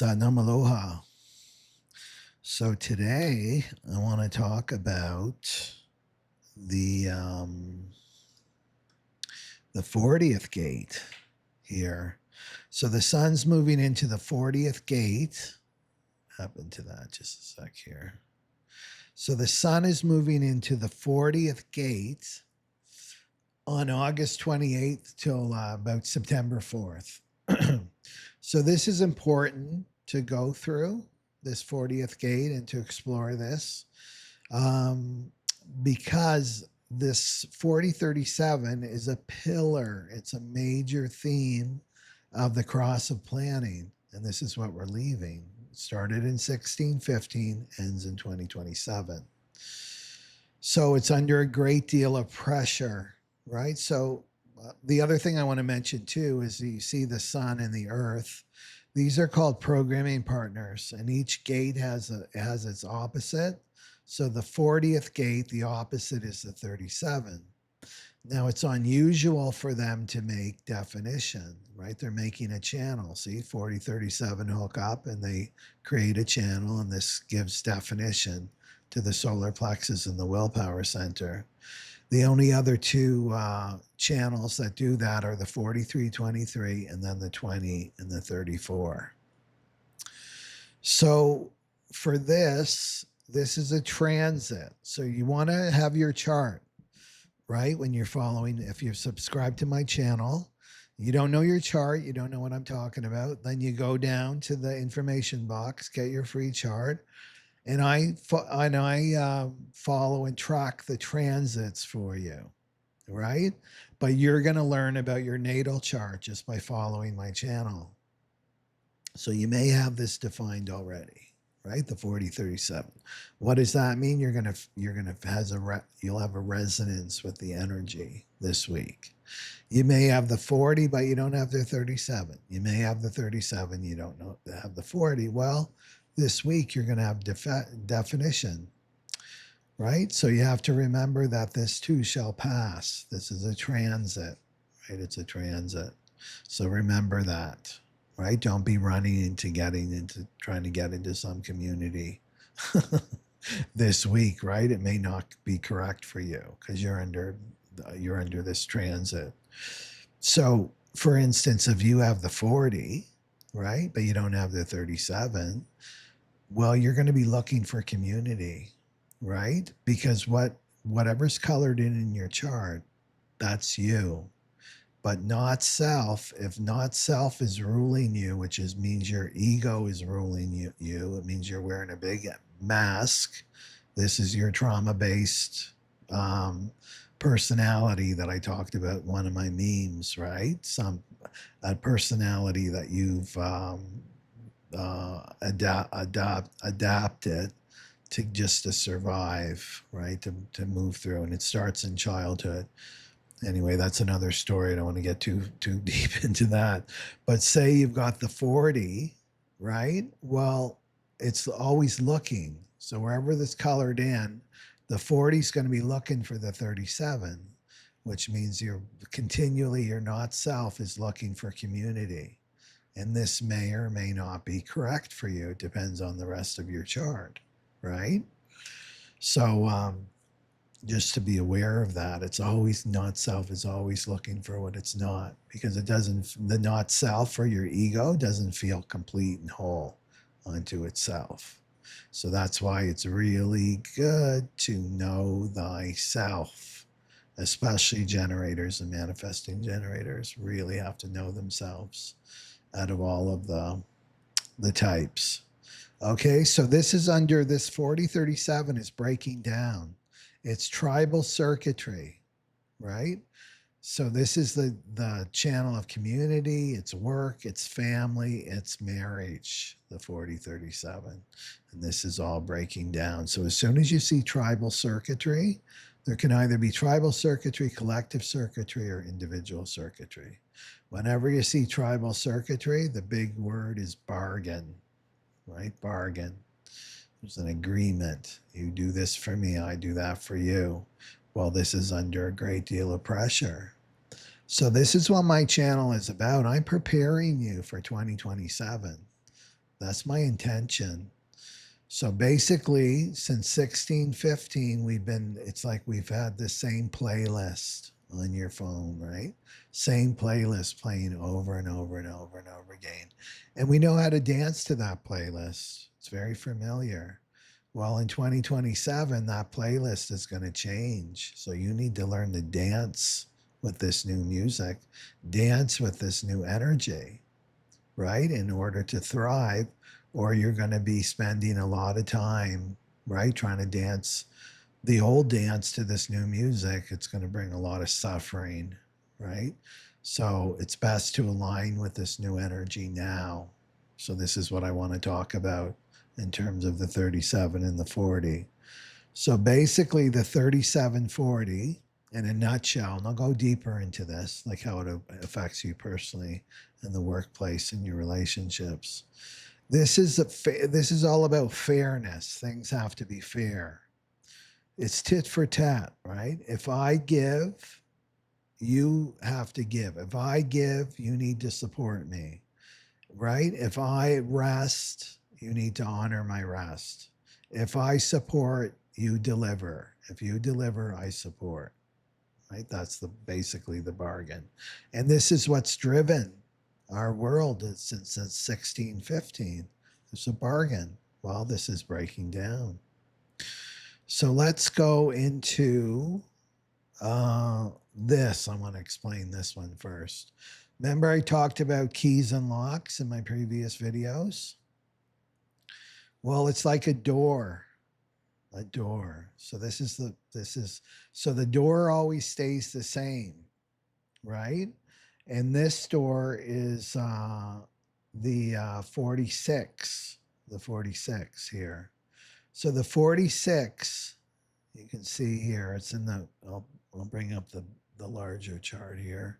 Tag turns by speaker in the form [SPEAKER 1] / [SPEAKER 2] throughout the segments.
[SPEAKER 1] Satnam Aloha. So today I want to talk about the um, the 40th gate here. So the sun's moving into the 40th gate. Happen to that just a sec here. So the sun is moving into the 40th gate on August 28th till about September 4th. So this is important to go through this 40th gate and to explore this um, because this 4037 is a pillar. It's a major theme of the cross of planning. And this is what we're leaving. It started in 1615, ends in 2027. So it's under a great deal of pressure, right? So the other thing I want to mention too is you see the sun and the earth. These are called programming partners, and each gate has its opposite. So the 40th gate, the opposite is the 37. Now it's unusual for them to make definition, right? They're making a channel. See, 4037 hook up and they create a channel, and this gives definition to the solar plexus and the willpower center. The only other two channels that do that are the 4323 and then the 20 and the 34. So for this is a transit. So you want to have your chart, right? When you're following, if you've subscribed to my channel, you don't know your chart, you don't know what I'm talking about, then you go down to the information box, get your free chart. And I follow and track the transits for you, right? But you're going to learn about your natal chart just by following my channel. So you may have this defined already, right? The 4037. What does that mean? You'll have a resonance with the energy this week. You may have the 40, but you don't have the 37. You may have the 37, you don't have the 40. Well, this week you're going to have definition, right? So you have to remember that this too shall pass. This is a transit, right? It's a transit. So remember that, right? Don't be running into trying to get into some community this week, right? It may not be correct for you because you're under this transit. So for instance, if you have the 40, right, but you don't have the 37, well, you're going to be looking for community, right? Because whatever's colored in your chart, that's you, but not self. If not self is ruling you, which means your ego is ruling you, it means you're wearing a big mask. This is your trauma-based personality that I talked about in one of my memes, right? A personality that you've adapted to survive, right? To move through, and it starts in childhood. Anyway, that's another story. I don't want to get too deep into that. But say you've got the 40, right? Well, it's always looking. So wherever this colored in, the 40 is going to be looking for the 37, which means your not self is looking for community. And this may or may not be correct for you. It depends on the rest of your chart, right? So just to be aware of that, it's always not self is always looking for what it's not, because the not self or your ego doesn't feel complete and whole unto itself. So that's why it's really good to know thyself, especially generators and manifesting generators really have to know themselves out of all of the types. Okay, so this 4037 is breaking down. It's tribal circuitry, right? So this is the channel of community, it's work, it's family, it's marriage, the 4037. And this is all breaking down. So as soon as you see tribal circuitry, there can either be tribal circuitry, collective circuitry, or individual circuitry. Whenever you see tribal circuitry, the big word is bargain, right? Bargain. There's an agreement. You do this for me, I do that for you. Well, this is under a great deal of pressure. So this is what my channel is about. I'm preparing you for 2027. That's my intention. So basically, since 1615, it's like we've had the same playlist on your phone, right? Same playlist playing over and over and over and over again. And we know how to dance to that playlist. It's very familiar. Well, in 2027, that playlist is going to change. So you need to learn to dance with this new music, dance with this new energy, right? In order to thrive, or you're going to be spending a lot of time, right, trying to dance the old dance to this new music. It's going to bring a lot of suffering, right? So it's best to align with this new energy now. So this is what I want to talk about in terms of the 37 and the 40. So basically, the 3740, in a nutshell, and I'll go deeper into this, like how it affects you personally in the workplace and your relationships. This is all about fairness. Things have to be fair. It's tit for tat, right? If I give, you have to give. If I give, you need to support me, right? If I rest, you need to honor my rest. If I support, you deliver. If you deliver, I support. Right? That's basically the bargain. And this is what's driven our world since 1615. It's a bargain. Well, this is breaking down. So let's go into this. I want to explain this one first. Remember I talked about keys and locks in my previous videos? Well, it's like a door. A door. So so the door always stays the same, right? And this door is the 46, the 46 here. So the 46, you can see here, it's in I'll bring up the larger chart here.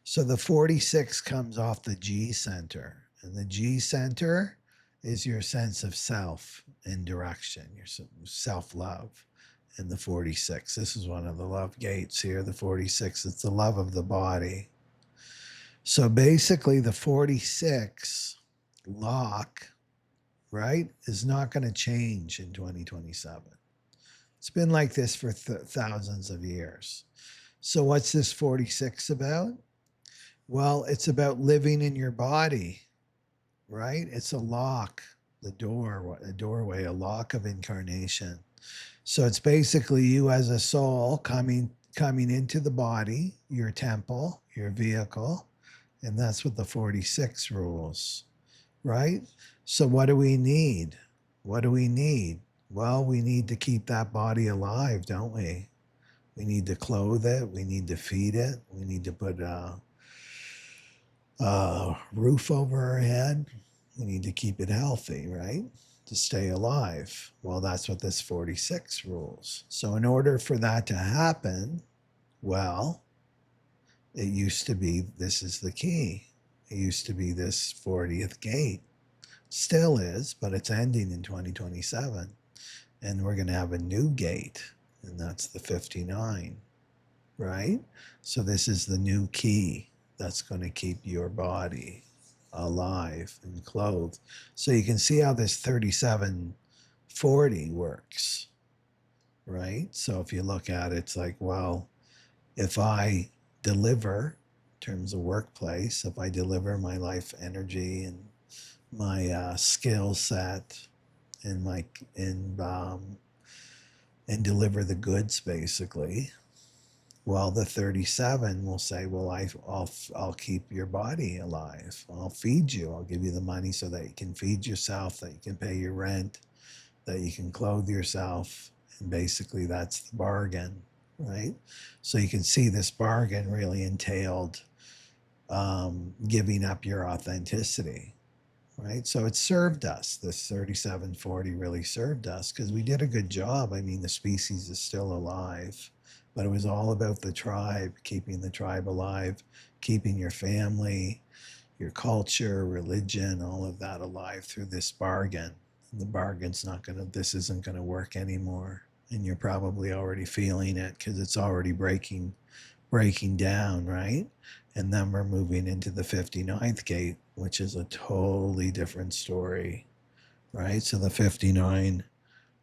[SPEAKER 1] So the 46 comes off the G center, and the G center is your sense of self and direction, your self-love. And the 46, this is one of the love gates here, the 46, it's the love of the body. So basically the 46 lock, right, is not going to change in 2027. It's been like this for thousands of years. So what's this 46 about? Well, it's about living in your body, right? It's a lock, a doorway, a lock of incarnation. So it's basically you as a soul coming into the body, your temple, your vehicle, and that's what the 46 rules, right? So what do we need? What do we need? Well, we need to keep that body alive, don't we? We need to clothe it. We need to feed it. We need to put a roof over our head. We need to keep it healthy, right? To stay alive. Well, that's what this 46 rules. So in order for that to happen, well, it used to be, this is the key. It used to be this 40th gate. Still is, but it's ending in 2027. And we're going to have a new gate, and that's the 59, right? So this is the new key that's going to keep your body alive and clothed. So you can see how this 3740 works, right? So if you look at it, it's like, well, if I deliver in terms of workplace, if I deliver my life energy and my skill set and and deliver the goods, basically, well, the 37 will say, well, I'll keep your body alive. I'll feed you. I'll give you the money so that you can feed yourself, that you can pay your rent, that you can clothe yourself. And basically that's the bargain, right? So you can see this bargain really entailed giving up your authenticity, right? So it served us. This 3740 really served us because we did a good job. I mean, the species is still alive, but it was all about the tribe, keeping the tribe alive, keeping your family, your culture, religion, all of that alive through this bargain. And the bargain's this isn't going to work anymore. And you're probably already feeling it because it's already breaking down, right? And then we're moving into the 59th gate, which is a totally different story, right? So the 59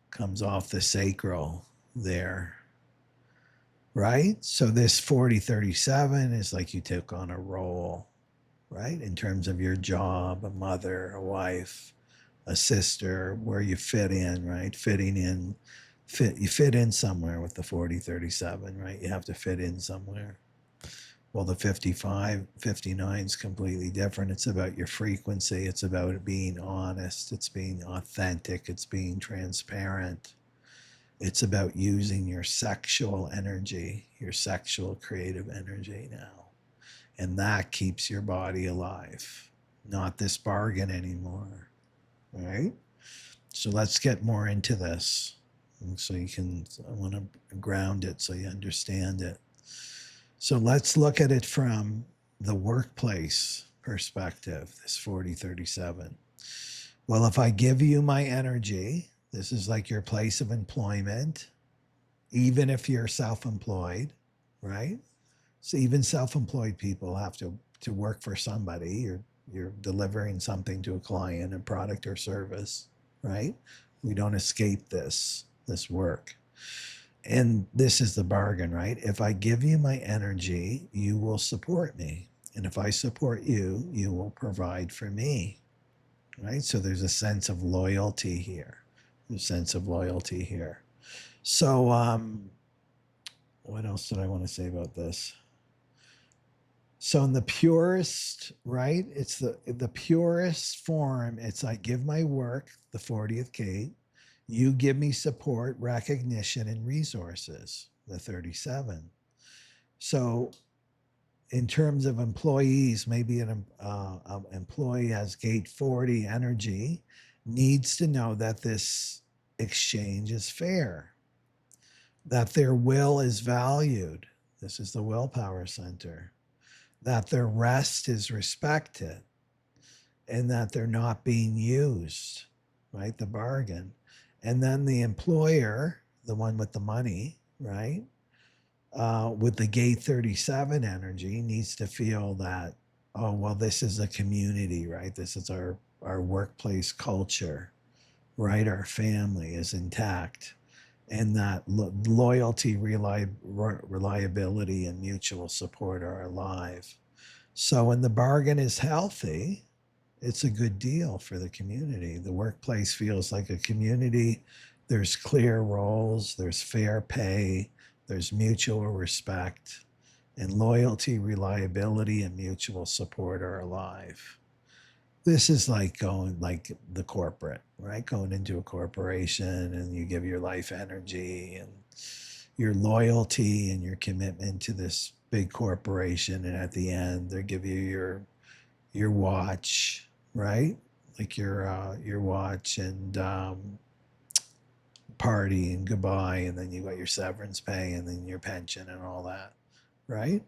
[SPEAKER 1] comes off the sacral there, right? So this 4037 is like you took on a role, right? In terms of your job, a mother, a wife, a sister, where you fit in, right? Fitting in, you fit in somewhere with the 4037, right? You have to fit in somewhere. Well, the 59 is completely different. It's about your frequency. It's about it being honest. It's being authentic. It's being transparent. It's about using your sexual energy, your sexual creative energy now. And that keeps your body alive, not this bargain anymore. All right? So let's get more into this. So I want to ground it so you understand it. So let's look at it from the workplace perspective, this 4037. Well, if I give you my energy, this is like your place of employment, even if you're self-employed, right? So even self-employed people have to work for somebody. You're delivering something to a client, a product or service, right? We don't escape this work. And this is the bargain, right? If I give you my energy, you will support me. And if I support you, you will provide for me, right? So there's a sense of loyalty here. There's a sense of loyalty here. So what else did I want to say about this? So in the purest, right? It's the purest form. It's I give my work, the 40th gate. You give me support, recognition, and resources, the 37. So in terms of employees, maybe an employee has gate 40 energy, needs to know that this exchange is fair, that their will is valued. This is the willpower center. That their rest is respected, and that they're not being used, right? The bargain. And then the employer, the one with the money, right? With the gate 37 energy, needs to feel that, oh, well, this is a community, right? This is our workplace culture, right? Our family is intact. And that loyalty, reliability, and mutual support are alive. So when the bargain is healthy, it's a good deal for the community. The workplace feels like a community. There's clear roles, there's fair pay, there's mutual respect, and loyalty, reliability, and mutual support are alive. This is like going like the corporate, right? Going into a corporation and you give your life energy and your loyalty and your commitment to this big corporation, and at the end they give you your watch, right? Like your watch and party and goodbye, and then you got your severance pay and then your pension and all that, right?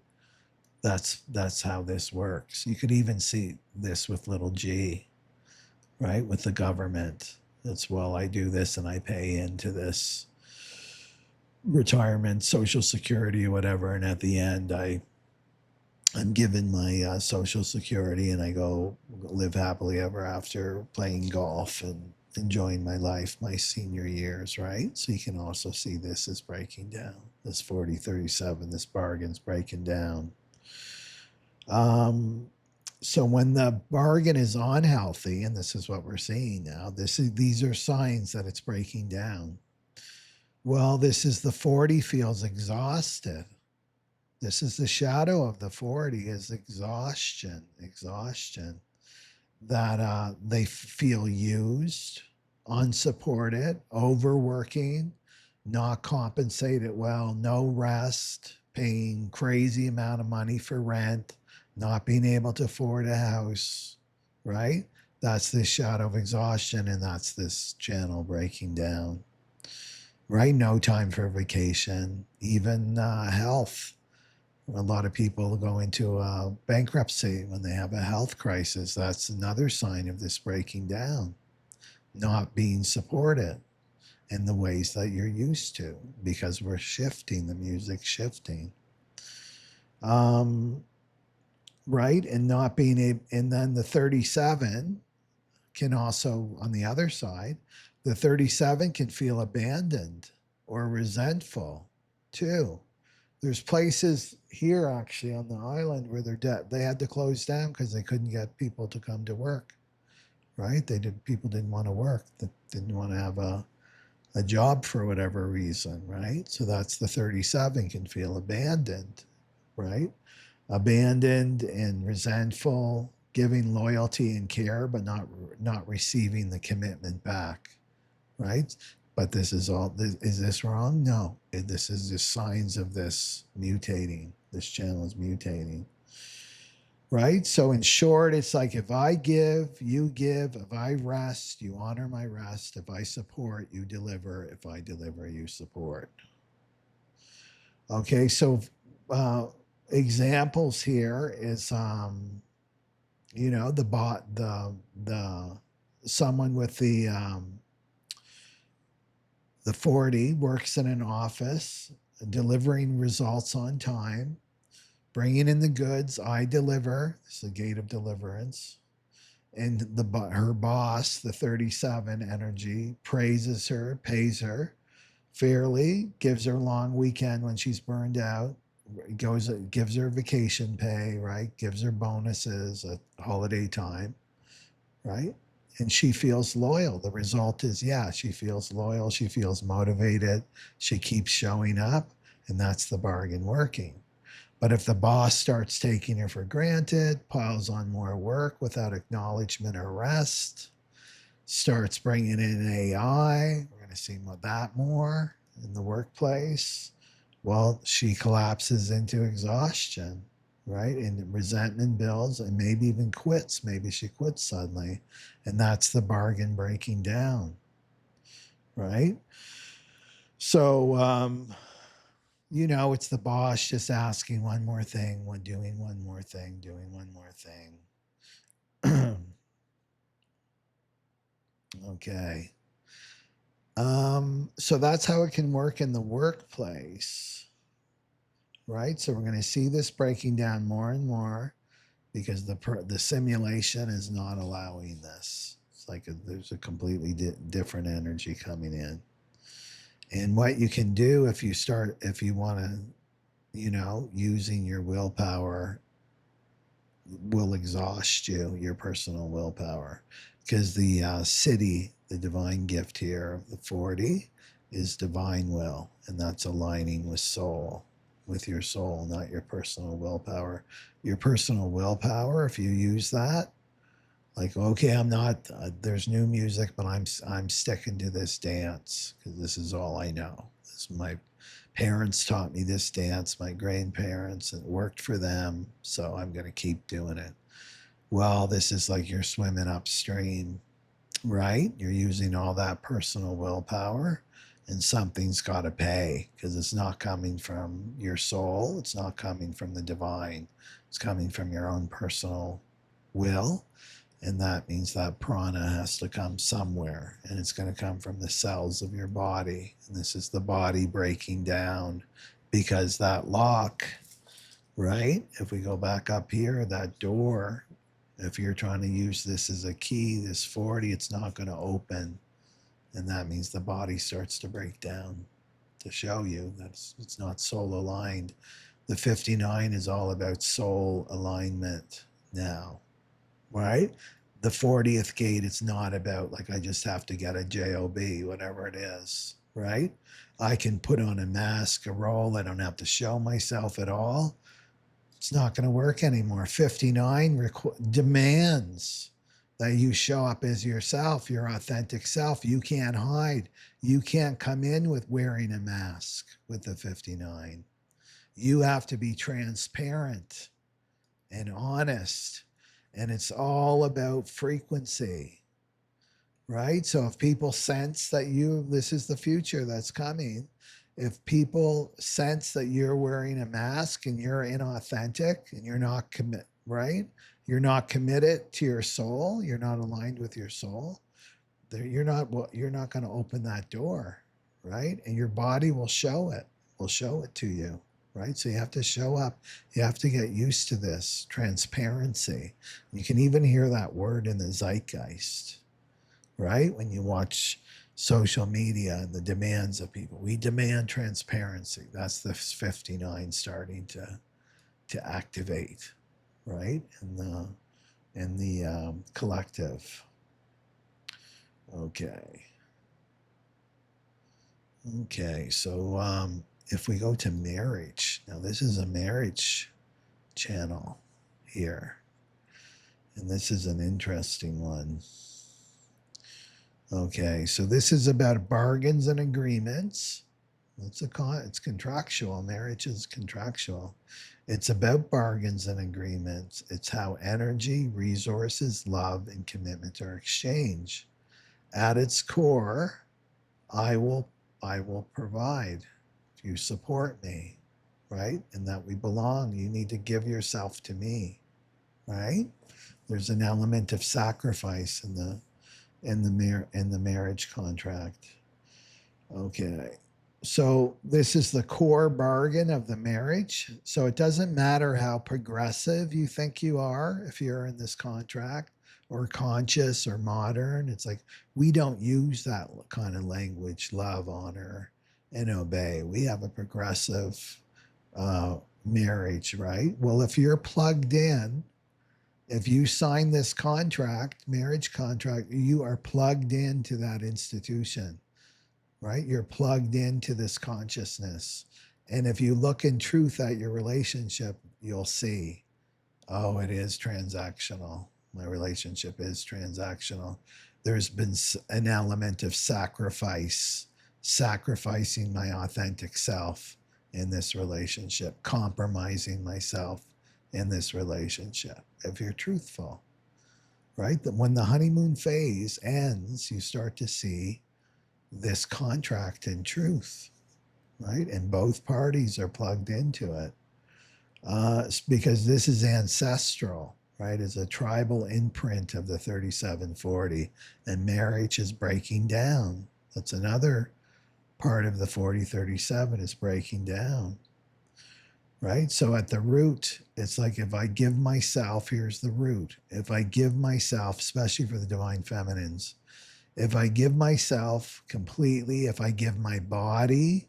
[SPEAKER 1] That's how this works. You could even see this with little g, right? With the government. It's, well, I do this and I pay into this retirement, social security, or whatever, and at the end I'm given my social security and I go live happily ever after, playing golf and enjoying my life, my senior years, right? So you can also see this is breaking down. This 4037, this bargain's breaking down. So when the bargain is unhealthy, and this is what we're seeing now, these are signs that it's breaking down. Well, this is the 40 feels exhausted. This is the shadow of the 40 is exhaustion, that they feel used, unsupported, overworking, not compensated well, no rest, paying crazy amount of money for rent, not being able to afford a house, right? That's this shadow of exhaustion, and that's this channel breaking down, right? No time for vacation, even health. A lot of people go into bankruptcy when they have a health crisis. That's another sign of this breaking down, not being supported in the ways that you're used to, because we're shifting, the music's shifting. right? And not being able, and then the 37 can also, on the other side, the 37 can feel abandoned or resentful too. There's places here actually on the island where they had to close down because they couldn't get people to come to work, right? People didn't want to work, they didn't want to have a job for whatever reason, right? So that's the 37 can feel abandoned, right? Abandoned and resentful, giving loyalty and care, but not receiving the commitment back, right? But this is all. Is this wrong? No. This is just signs of this mutating. This channel is mutating, right? So in short, it's like if I give, you give. If I rest, you honor my rest. If I support, you deliver. If I deliver, you support. Okay, so uh, examples here is the bot the someone with the 40 works in an office delivering results on time, bringing in the goods. I deliver. It's the gate of deliverance. And her boss, the 37 energy, praises her, pays her fairly, gives her a long weekend when she's burned out, gives her vacation pay, right? Gives her bonuses at holiday time, right? And she feels loyal. The result is, yeah, she feels loyal. She feels motivated. She keeps showing up, and that's the bargain working. But if the boss starts taking her for granted, piles on more work without acknowledgement or rest, starts bringing in AI, we're going to see that more in the workplace. Well, she collapses into exhaustion, right? And resentment builds and maybe even quits. Maybe she quits suddenly. And that's the bargain breaking down, right? So, it's the boss just asking one more thing, doing one more thing, doing one more thing. Okay. So that's how it can work in the workplace, right? So we're going to see this breaking down more and more because the simulation is not allowing this. It's like there's a completely different energy coming in. And what you can do if you want to, using your willpower will exhaust your personal willpower, because the city, the divine gift here of the 40 is divine will, and that's aligning with your soul, not your personal willpower. Your personal willpower, if you use that, like, okay, I'm not, there's new music, but I'm sticking to this dance because this is all I know. This is my parents taught me this dance, my grandparents, and it worked for them, so I'm going to keep doing it. Well, this is like you're swimming upstream, right? You're using all that personal willpower, and something's got to pay because it's not coming from your soul. It's not coming from the divine. It's coming from your own personal will. And that means that prana has to come somewhere, and it's going to come from the cells of your body. And this is the body breaking down because that lock, right? If we go back up here, that door, if you're trying to use this as a key, this 40, it's not going to open. And that means the body starts to break down to show you that it's not soul aligned. The 59 is all about soul alignment now, right? The 40th gate, it's not about like I just have to get a job, whatever it is, right? I can put on a mask, a role. I don't have to show myself at all. It's not going to work anymore. 59 demands that you show up as yourself, your authentic self. You can't hide. You can't come in with wearing a mask with the 59. You have to be transparent and honest. And it's all about frequency, right? So if people sense that this is the future that's coming, if people sense that you're wearing a mask and you're inauthentic and you're not right? You're not committed to your soul. You're not aligned with your soul. You're not going to open that door, right? And your body will show it to you. right? So you have to show up. You have to get used to this transparency. You can even hear that word in the zeitgeist, right? When you watch social media and the demands of people, we demand transparency. That's the 59 starting to activate, right? In the collective. Okay. Okay. So if we go to marriage, now this is a marriage channel here, and this is an interesting one. Okay, so this is about bargains and agreements. It's contractual. Marriage is contractual. It's about bargains and agreements. It's how energy, resources, love, and commitment are exchanged. At its core, I will I will provide if you support me, right? And that we belong. You need to give yourself to me, right? There's an element of sacrifice in the marriage contract. Okay. So this is the core bargain of the marriage. So it doesn't matter how progressive you think you are if you're in this contract, or conscious or modern. It's like we don't use that kind of language, love, honor, and obey. We have a progressive marriage, right? Well, if you're plugged in, if you sign this contract, marriage contract, you are plugged into that institution, right? You're plugged into this consciousness. And if you look in truth at your relationship, you'll see, oh, it is transactional. My relationship is transactional. There's been an element of sacrifice, sacrificing my authentic self in this relationship, compromising myself in this relationship. If you're truthful, right? That when the honeymoon phase ends, you start to see this contract in truth, right? And both parties are plugged into it because this is ancestral, right? It's a tribal imprint of the 3740, and marriage is breaking down. That's another part of the 4037 is breaking down, right? So at the root, it's like if I give myself, here's the root. If I give myself, especially for the divine feminines, if I give myself completely, if I give my body,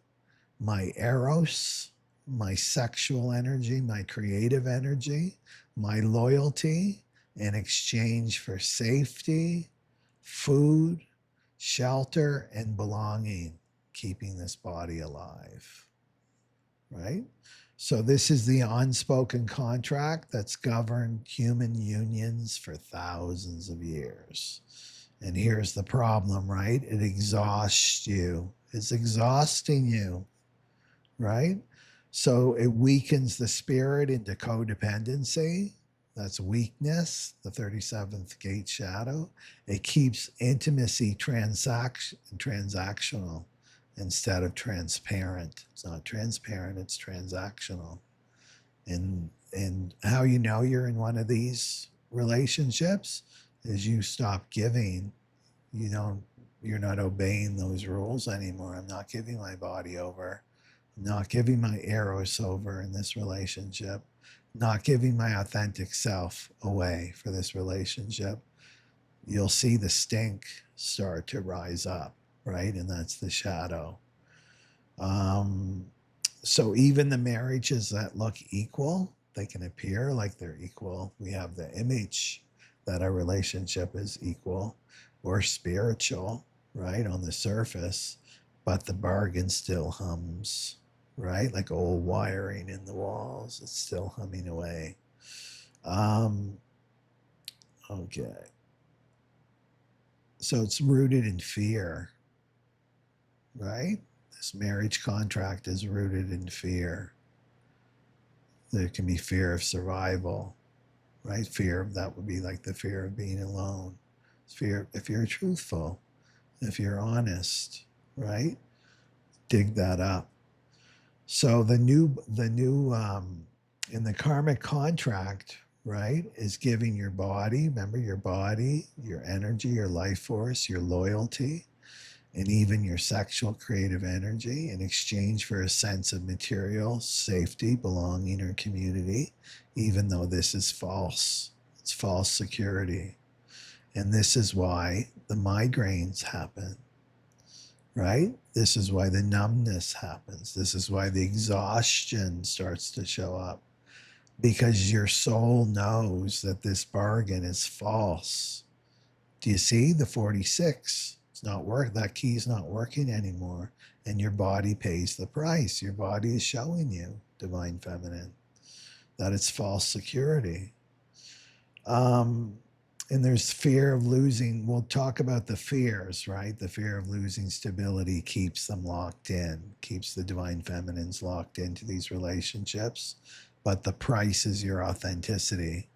[SPEAKER 1] my eros, my sexual energy, my creative energy, my loyalty in exchange for safety, food, shelter, and belonging, keeping this body alive, right? So this is the unspoken contract that's governed human unions for thousands of years. And here's the problem, right? It exhausts you. It's exhausting you, right? So it weakens the spirit into codependency. That's weakness, the 37th gate shadow. It keeps intimacy transactional instead of transparent. It's not transparent, it's transactional. And how you know you're in one of these relationships is you stop giving. You're not obeying those rules anymore. I'm not giving my body over. I'm not giving my eros over in this relationship. Not giving my authentic self away for this relationship. You'll see the stink start to rise up, right? And that's the shadow. So even the marriages that look equal, they can appear like they're equal. We have the image that our relationship is equal or spiritual, right, on the surface, but the bargain still hums, right? Like old wiring in the walls, it's still humming away. Okay. So it's rooted in fear, right? This marriage contract is rooted in fear. There can be fear of survival, right? Fear, that would be like the fear of being alone. Fear, if you're truthful, if you're honest, right? Dig that up. So the new in the karmic contract, right, is giving your body, remember your body, your energy, your life force, your loyalty, and even your sexual creative energy in exchange for a sense of material safety, belonging, or community, even though this is false. It's false security. And this is why the migraines happen, right? This is why the numbness happens. This is why the exhaustion starts to show up, because your soul knows that this bargain is false. Do you see the 46? It's not work. That key's not working anymore, and your body pays the price. Your body is showing you, divine feminine, that it's false security. And there's fear of losing. We'll talk about the fears, right? The fear of losing stability keeps them locked in, keeps the divine feminines locked into these relationships. But the price is your authenticity.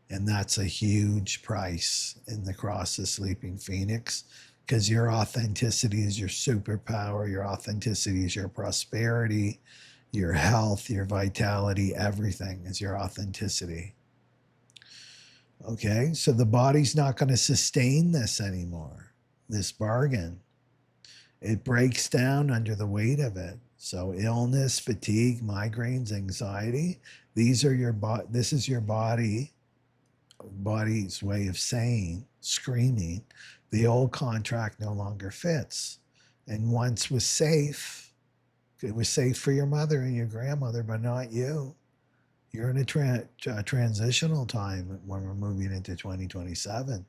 [SPEAKER 1] And that's a huge price in the Cross of Sleeping Phoenix, because your authenticity is your superpower. Your authenticity is your prosperity, your health, your vitality. Everything is your authenticity. Okay, so the body's not going to sustain this anymore, this bargain. It breaks down under the weight of it. So illness, fatigue, migraines, anxiety, these are this is your body's way of saying, screaming, the old contract no longer fits. And once was safe, it was safe for your mother and your grandmother, but not you. You're in a transitional time when we're moving into 2027.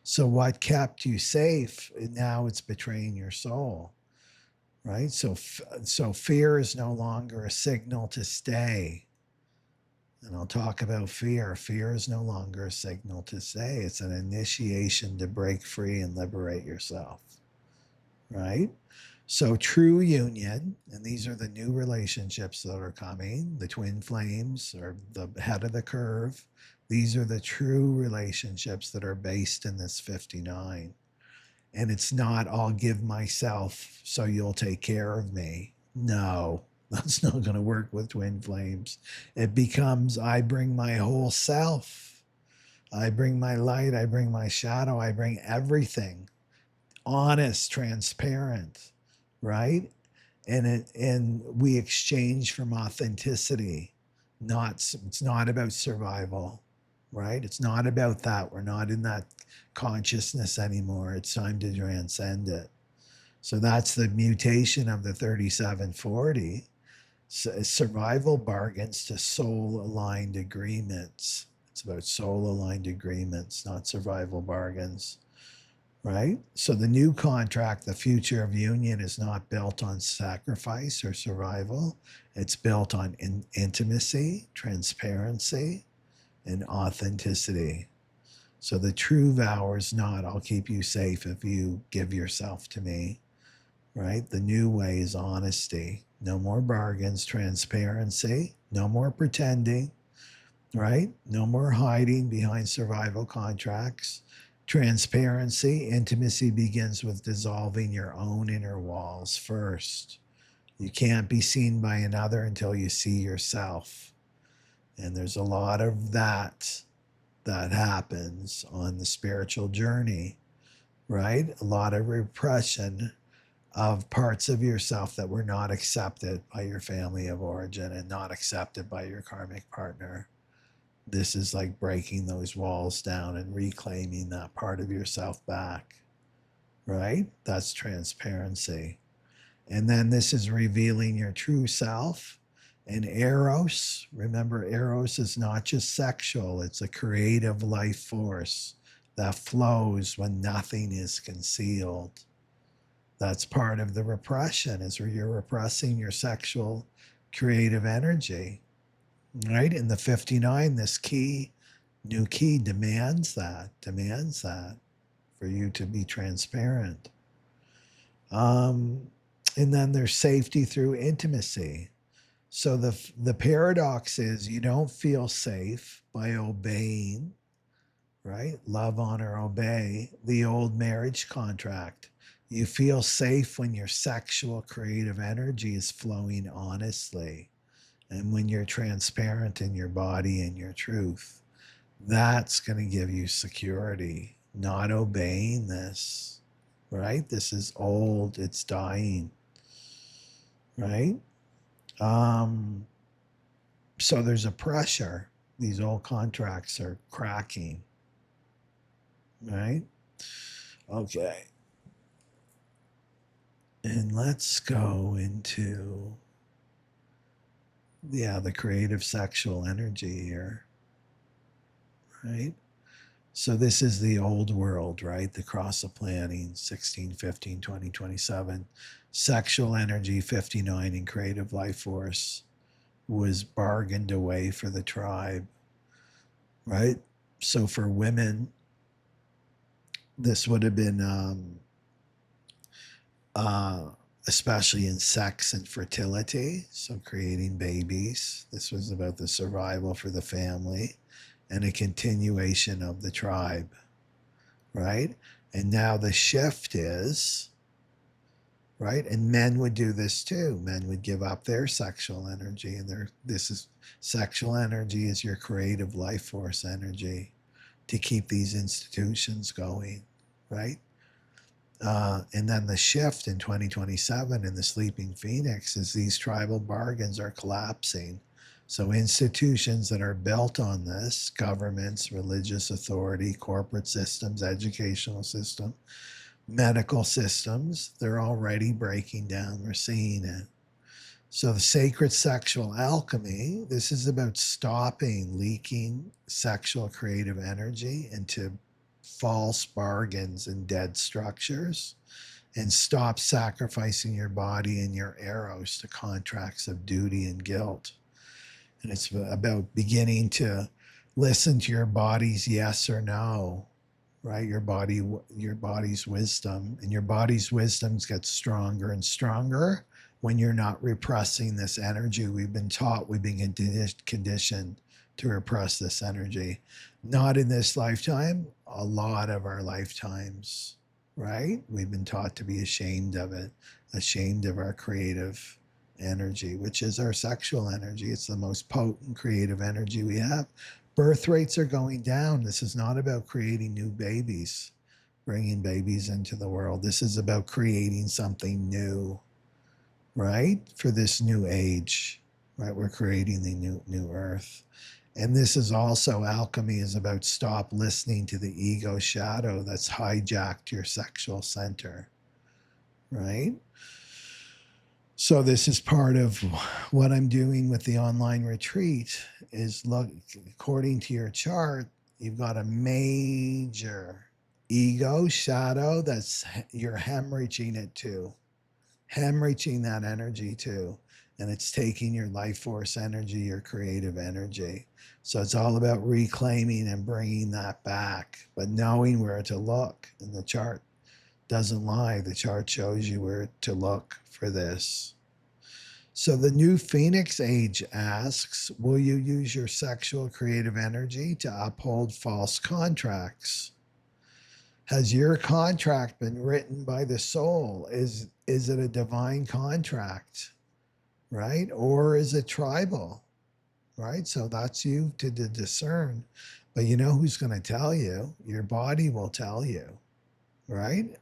[SPEAKER 1] So what kept you safe, now it's betraying your soul, right? So fear is no longer a signal to stay. And I'll talk about fear. Fear is no longer a signal to stay. It's an initiation to break free and liberate yourself, right? So true union, and these are the new relationships that are coming, the twin flames or the head of the curve. These are the true relationships that are based in this 59. And it's not, I'll give myself so you'll take care of me. No, that's not going to work with twin flames. It becomes, I bring my whole self. I bring my light. I bring my shadow. I bring everything. Honest, transparent, right? And we exchange from authenticity. It's not about survival, right? It's not about that. We're not in that consciousness anymore. It's time to transcend it. So that's the mutation of the 3740. Survival bargains to soul-aligned agreements. It's about soul-aligned agreements, not survival bargains. Right? So the new contract, the future of union, is not built on sacrifice or survival. It's built on intimacy, transparency, and authenticity. So the true vow is not, I'll keep you safe if you give yourself to me, right? The new way is honesty. No more bargains, transparency, no more pretending, right? No more hiding behind survival contracts. Transparency, intimacy begins with dissolving your own inner walls first. You can't be seen by another until you see yourself. And there's a lot of that happens on the spiritual journey, right? A lot of repression of parts of yourself that were not accepted by your family of origin and not accepted by your karmic partner. This is like breaking those walls down and reclaiming that part of yourself back, right? That's transparency. And then this is revealing your true self. And eros, remember, eros is not just sexual, it's a creative life force that flows when nothing is concealed. That's part of the repression, is where you're repressing your sexual creative energy. Right? In the 59, this new key demands that for you to be transparent. And then there's safety through intimacy. So the paradox is you don't feel safe by obeying, right? Love, honor, obey the old marriage contract. You feel safe when your sexual creative energy is flowing honestly. And when you're transparent in your body and your truth, that's going to give you security. Not obeying this, right? This is old, it's dying, right? Um, so there's a pressure. These old contracts are cracking, right? Okay. And let's go into, yeah, the creative sexual energy here, right? So this is the old world, right? The cross of planning, 16, 15, 20, 27. Sexual energy, 59, and creative life force was bargained away for the tribe, right? So for women, this would have been, uh, especially in sex and fertility, so creating babies. This was about the survival for the family and a continuation of the tribe, right? And now the shift is, right? And men would do this too. Men would give up their sexual energy, and this is sexual energy is your creative life force energy to keep these institutions going, right? And then the shift in 2027 in the sleeping phoenix is these tribal bargains are collapsing. So institutions that are built on this, governments, religious authority, corporate systems, educational system, medical systems, they're already breaking down. We're seeing it. So the sacred sexual alchemy, this is about stopping leaking sexual creative energy into false bargains and dead structures, and stop sacrificing your body and your eros to contracts of duty and guilt. And it's about beginning to listen to your body's yes or no, right? Your body's wisdom, and your body's wisdoms get stronger and stronger when you're not repressing this energy. We've been taught, we've been conditioned to repress this energy. Not in this lifetime, a lot of our lifetimes, right? We've been taught to be ashamed of it, ashamed of our creative energy, which is our sexual energy. It's the most potent creative energy we have. Birth rates are going down. This is not about creating new babies, bringing babies into the world. This is about creating something new, right? For this new age, right? We're creating the new earth. And this is also, alchemy is about stop listening to the ego shadow that's hijacked your sexual center, right? So this is part of what I'm doing with the online retreat is, look, according to your chart, you've got a major ego shadow that's you're hemorrhaging it to, hemorrhaging that energy to, and it's taking your life force energy, your creative energy. So it's all about reclaiming and bringing that back, but knowing where to look. And the chart doesn't lie. The chart shows you where to look for this. So the new Phoenix age asks, will you use your sexual creative energy to uphold false contracts? Has your contract been written by the soul? Is it a divine contract, right? Or is it tribal, right? So that's you to discern. But you know who's going to tell you? Your body will tell you, right?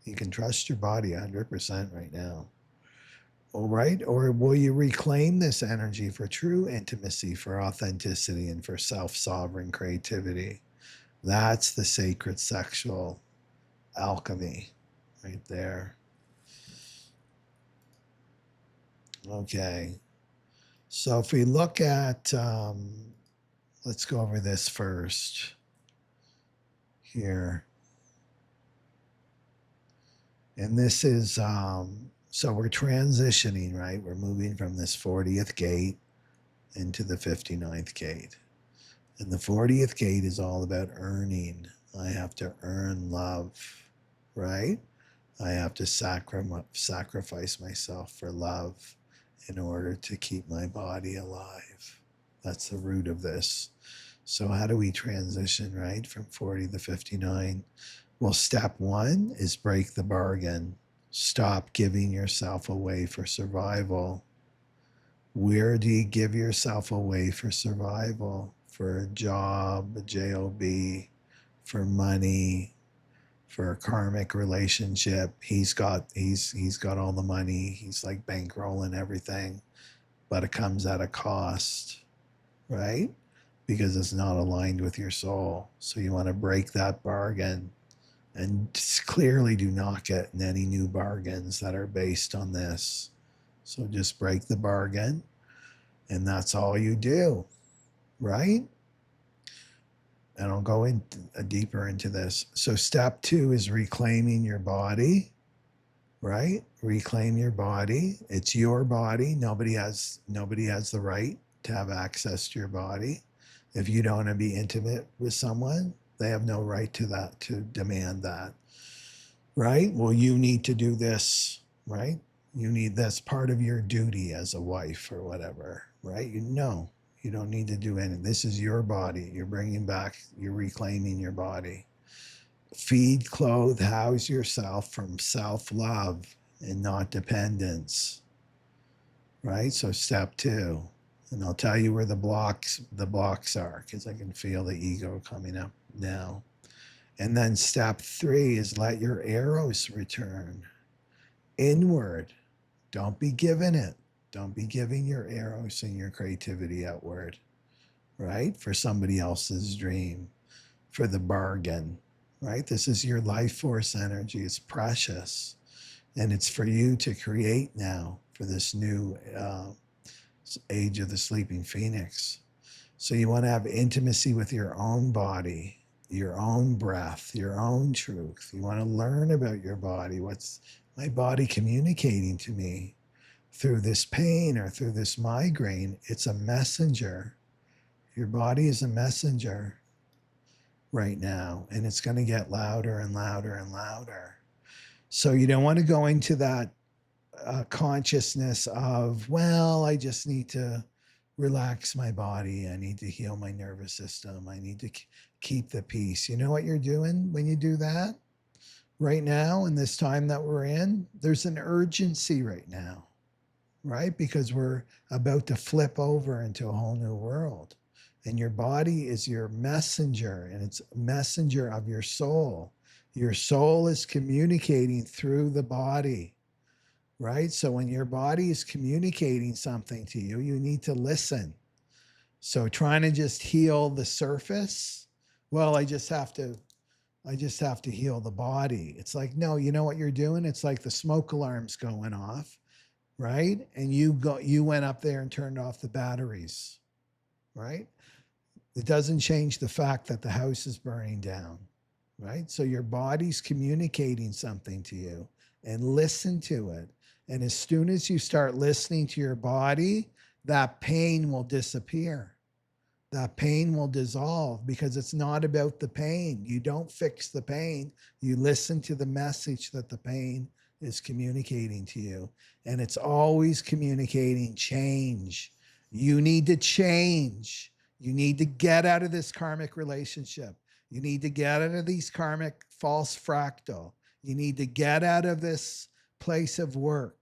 [SPEAKER 1] You can trust your body 100% right now. All right? Or will you reclaim this energy for true intimacy, for authenticity, and for self-sovereign creativity? That's the sacred sexual alchemy right there. Okay. So if we look at, let's go over this first here. And this is, so we're transitioning, right? We're moving from this 40th gate into the 59th gate. And the 40th gate is all about earning. I have to earn love, right? I have to sacrifice myself for love in order to keep my body alive. That's the root of this. So how do we transition, right, from 40 to 59? Well, step one is break the bargain. Stop giving yourself away for survival. Where do you give yourself away for survival? For a job, a job, for money, for a karmic relationship. He's got all the money. He's like bankrolling everything, but it comes at a cost, right? Because it's not aligned with your soul. So you want to break that bargain and just clearly do not get in any new bargains that are based on this. So just break the bargain, and that's all you do, right? And I'll go in deeper into this. So step 2 is reclaiming your body, right? Reclaim your body. It's your body. Nobody has the right to have access to your body. If you don't want to be intimate with someone, they have no right to that, to demand that, right? Well, you need to do this, right? You need, that's part of your duty as a wife or whatever, right? You don't need to do anything. This is your body. You're bringing back, you're reclaiming your body. Feed, clothe, house yourself from self-love and not dependence, right? So step 2, and I'll tell you where the blocks are, because I can feel the ego coming up now. And then step 3 is let your eros return inward. Don't be giving it. Don't be giving your eros and your creativity outward, right? For somebody else's dream, for the bargain, right? This is your life force energy. It's precious. And it's for you to create now for this new age of the sleeping phoenix. So you want to have intimacy with your own body, your own breath, your own truth. You want to learn about your body. What's my body communicating to me through this pain or through this migraine? It's a messenger. Your body is a messenger right now, and it's going to get louder and louder and louder. So you don't want to go into that consciousness of, well, I just need to relax my body. I need to heal my nervous system. I need to keep the peace. You know what you're doing when you do that? Right now, in this time that we're in, there's an urgency right now, right? Because we're about to flip over into a whole new world. And your body is your messenger, and it's a messenger of your soul. Your soul is communicating through the body, right? So when your body is communicating something to you, you need to listen. So trying to just heal the surface, well, I just have to heal the body. It's like, no, you know what you're doing? It's like the smoke alarm's going off, right? And you went up there and turned off the batteries, right? It doesn't change the fact that the house is burning down, right? So your body's communicating something to you, and listen to it. And as soon as you start listening to your body, that pain will disappear. That pain will dissolve, because it's not about the pain. You don't fix the pain. You listen to the message that the pain is communicating to you. And it's always communicating change. You need to change. You need to get out of this karmic relationship. You need to get out of these karmic false fractal. You need to get out of this place of work.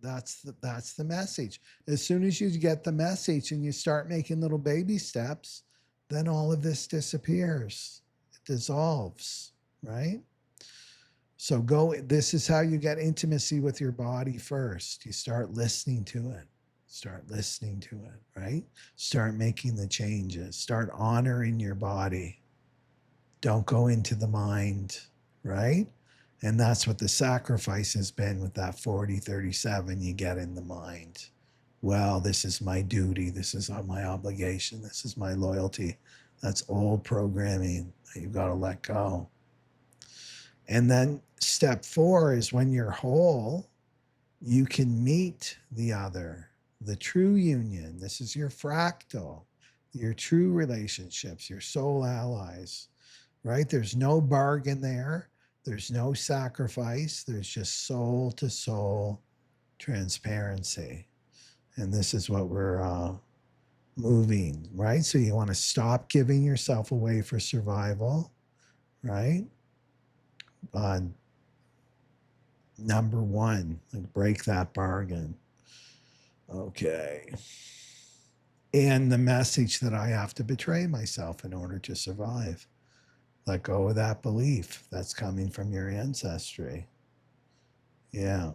[SPEAKER 1] That's the message. As soon as you get the message and you start making little baby steps, then all of this disappears. It dissolves, right? So this is how you get intimacy with your body first. You start listening to it. Start listening to it, right? Start making the changes. Start honoring your body. Don't go into the mind, right? And that's what the sacrifice has been with that 40-37. You get in the mind. Well, this is my duty. This is my obligation. This is my loyalty. That's old programming that you've got to let go. And then step 4 is when you're whole, you can meet the other, the true union. This is your fractal, your true relationships, your soul allies, right? There's no bargain there. There's no sacrifice. There's just soul to soul transparency. And this is what we're moving, right? So you want to stop giving yourself away for survival, right? Number 1, like break that bargain. Okay. And the message that I have to betray myself in order to survive. Let go of that belief that's coming from your ancestry. Yeah.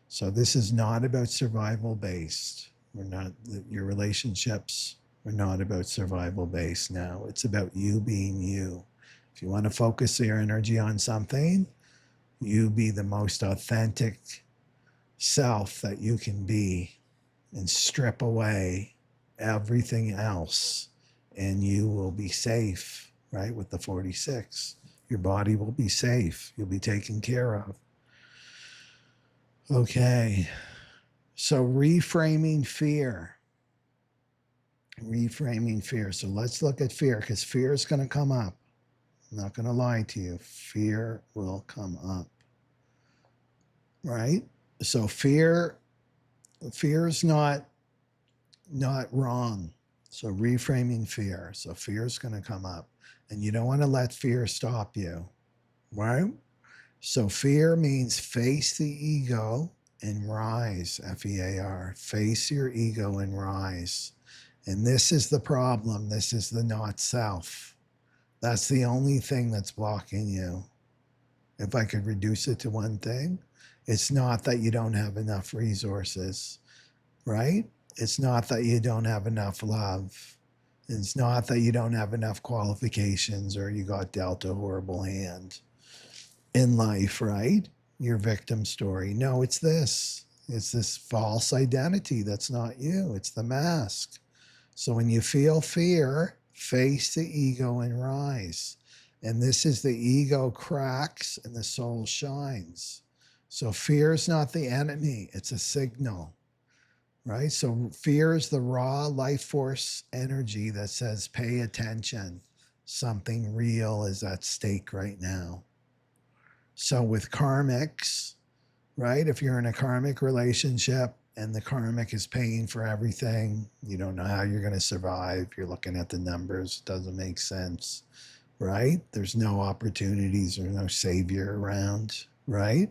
[SPEAKER 1] So this is not about survival based. We're not, your relationships are not about survival based now. It's about you being you. If you want to focus your energy on something, you be the most authentic self that you can be and strip away everything else, and you will be safe, right? With the 46, your body will be safe. You'll be taken care of. Okay. So reframing fear. Reframing fear. So let's look at fear, because fear is going to come up. I'm not going to lie to you. Fear will come up. Right? So fear is not wrong. So reframing fear. So fear is going to come up. And you don't want to let fear stop you. Right? So fear means face the ego and rise, F-E-A-R. Face your ego and rise. And this is the problem. This is the not self. That's the only thing that's blocking you. If I could reduce it to one thing, it's not that you don't have enough resources, right? It's not that you don't have enough love. It's not that you don't have enough qualifications or you got dealt a horrible hand in life, right? Your victim story. No, it's this. It's this false identity that's not you. It's the mask. So when you feel fear, face the ego and rise. And this is the ego cracks and the soul shines. So fear is not the enemy, it's a signal, right? So fear is the raw life force energy that says, pay attention. Something real is at stake right now. So with karmics, right? If you're in a karmic relationship and the karmic is paying for everything, you don't know how you're going to survive. You're looking at the numbers, it doesn't make sense, right? There's no opportunities, there's no savior around, right?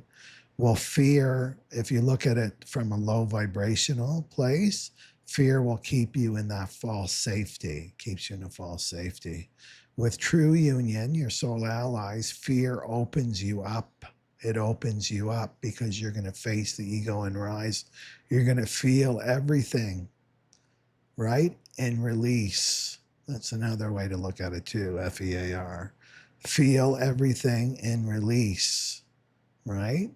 [SPEAKER 1] Well, fear, if you look at it from a low vibrational place, fear will keep you in that false safety, keeps you in a false safety. With true union, your soul allies, fear opens you up. It opens you up because you're going to face the ego and rise. You're going to feel everything, right? And release. That's another way to look at it too, F-E-A-R. Feel everything and release, right?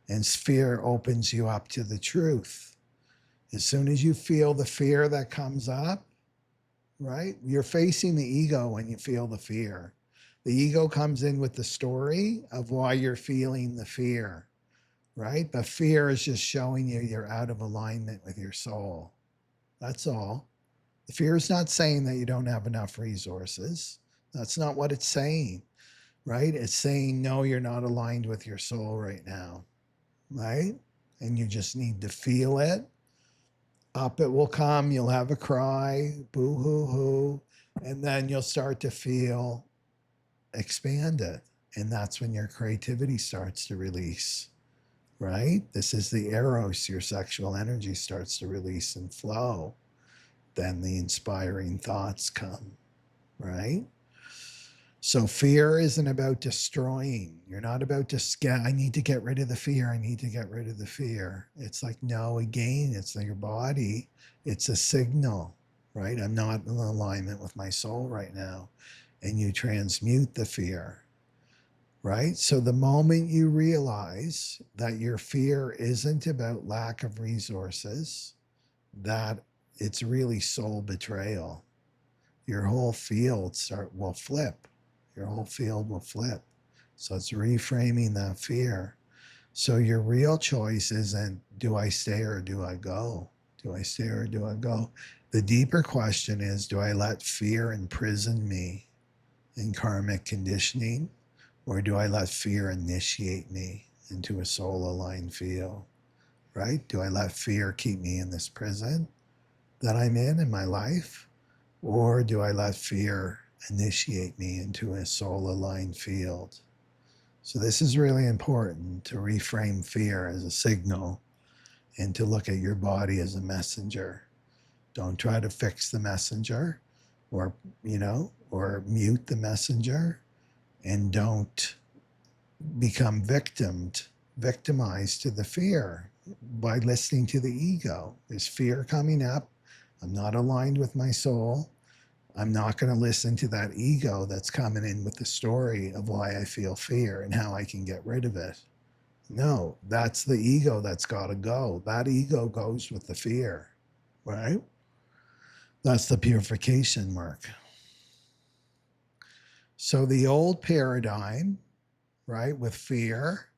[SPEAKER 1] And fear opens you up to the truth. As soon as you feel the fear that comes up, right? You're facing the ego when you feel the fear. The ego comes in with the story of why you're feeling the fear, right? But fear is just showing you you're out of alignment with your soul. That's all. The fear is not saying that you don't have enough resources. That's not what it's saying, right? It's saying, no, you're not aligned with your soul right now, right? And you just need to feel it. Up it will come. You'll have a cry, boo hoo hoo, and then you'll start to feel expanded. And that's when your creativity starts to release, right? This is the eros, your sexual energy starts to release and flow. Then the inspiring thoughts come, right? So fear isn't about destroying. You're not about to I need to get rid of the fear. I need to get rid of the fear. It's like, no, again, it's like your body. It's a signal, right? I'm not in alignment with my soul right now. And you transmute the fear, right? So the moment you realize that your fear isn't about lack of resources, that it's really soul betrayal, your whole field will flip. Your whole field will flip. So it's reframing that fear. So your real choice isn't, do I stay or do I go? Do I stay or do I go? The deeper question is, do I let fear imprison me in karmic conditioning? Or do I let fear initiate me into a soul-aligned field? Right? Do I let fear keep me in this prison that I'm in my life? Or do I let fear initiate me into a soul-aligned field? So this is really important, to reframe fear as a signal and to look at your body as a messenger. Don't try to fix the messenger or mute the messenger. and don't become victimized to the fear by listening to the ego. There's fear coming up. I'm not aligned with my soul. I'm not going to listen to that ego that's coming in with the story of why I feel fear and how I can get rid of it. No, that's the ego that's got to go. That ego goes with the fear, right? That's the purification work. So the old paradigm, right, with fear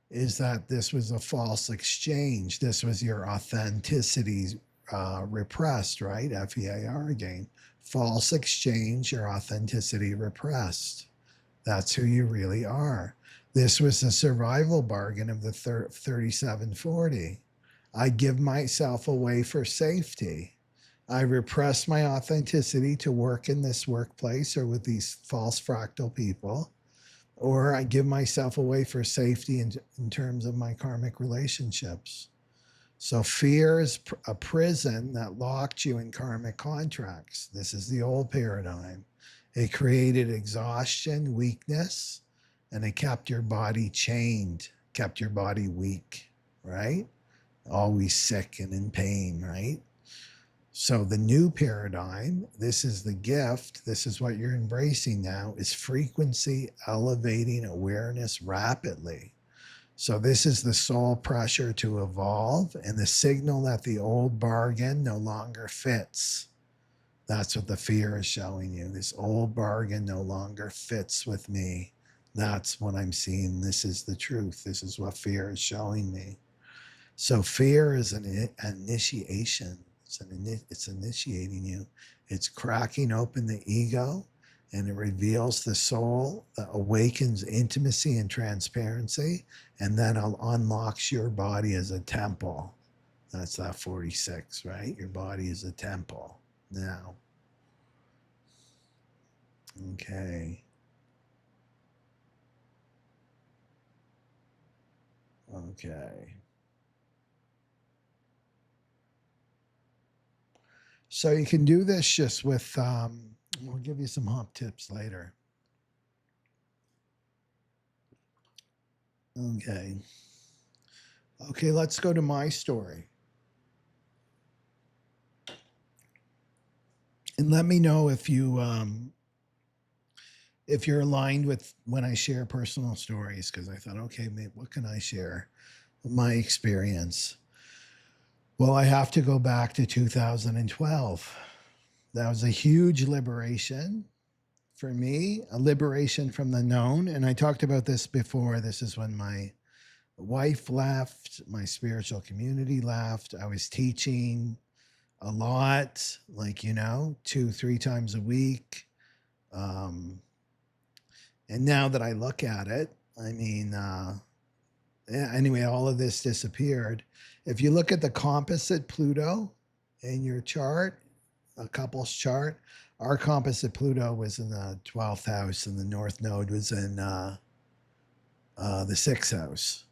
[SPEAKER 1] is that this was a false exchange. This was your authenticity repressed, right? FEAR again. False exchange, your authenticity repressed. That's who you really are. This was the survival bargain of the 3740. I give myself away for safety. I repress my authenticity to work in this workplace or with these false fractal people, or I give myself away for safety in terms of my karmic relationships. So fear is a prison that locked you in karmic contracts. This is the old paradigm. It created exhaustion, weakness, and it kept your body chained, kept your body weak, right? Always sick and in pain, right? So the new paradigm, this is the gift, this is what you're embracing now, is frequency elevating awareness rapidly. So this is the soul pressure to evolve and the signal that the old bargain no longer fits. That's what the fear is showing you. This old bargain no longer fits with me. That's what I'm seeing. This is the truth. This is what fear is showing me. So fear is an initiation. It's initiating you. It's cracking open the ego, and it reveals the soul, that awakens intimacy and transparency, and then unlocks your body as a temple. That's that 46, right? Your body is a temple now. Okay. Okay. So you can do this just with, we'll give you some hop tips later. Okay. Okay, let's go to my story. And let me know if you're aligned with when I share personal stories, because I thought, okay, maybe, what can I share? My experience. Well, I have to go back to 2012. That was a huge liberation for me, a liberation from the known. And I talked about this before. This is when my wife left, my spiritual community left. I was teaching a lot, like, 2-3 times a week. And now that I look at it, I mean, anyway, all of this disappeared. If you look at the composite Pluto in your chart, a couple's chart, our composite Pluto was in the 12th house and the North Node was in the 6th house.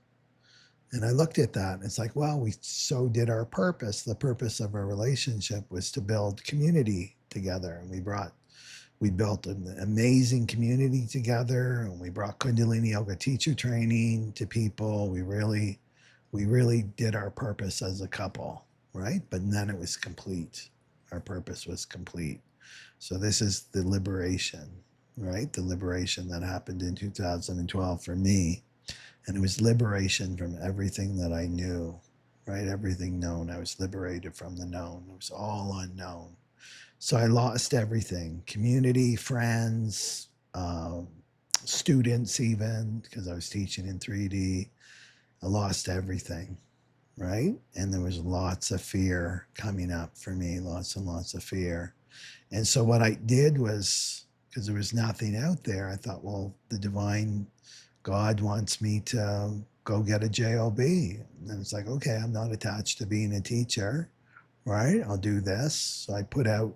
[SPEAKER 1] And I looked at that and it's like, well, we so did our purpose. The purpose of our relationship was to build community together. And we built an amazing community together, and we brought Kundalini Yoga teacher training to people. We really did our purpose as a couple, right? But then it was complete. Our purpose was complete. So this is the liberation, right? The liberation that happened in 2012 for me. And it was liberation from everything that I knew, right? Everything known. I was liberated from the known. It was all unknown. So I lost everything, community, friends, students even, because I was teaching in 3D. I lost everything, right? And there was lots of fear coming up for me, lots and lots of fear. And so what I did was, because there was nothing out there, I thought, well, the divine God wants me to go get a JOB. And it's like, okay, I'm not attached to being a teacher, right? I'll do this. So I put out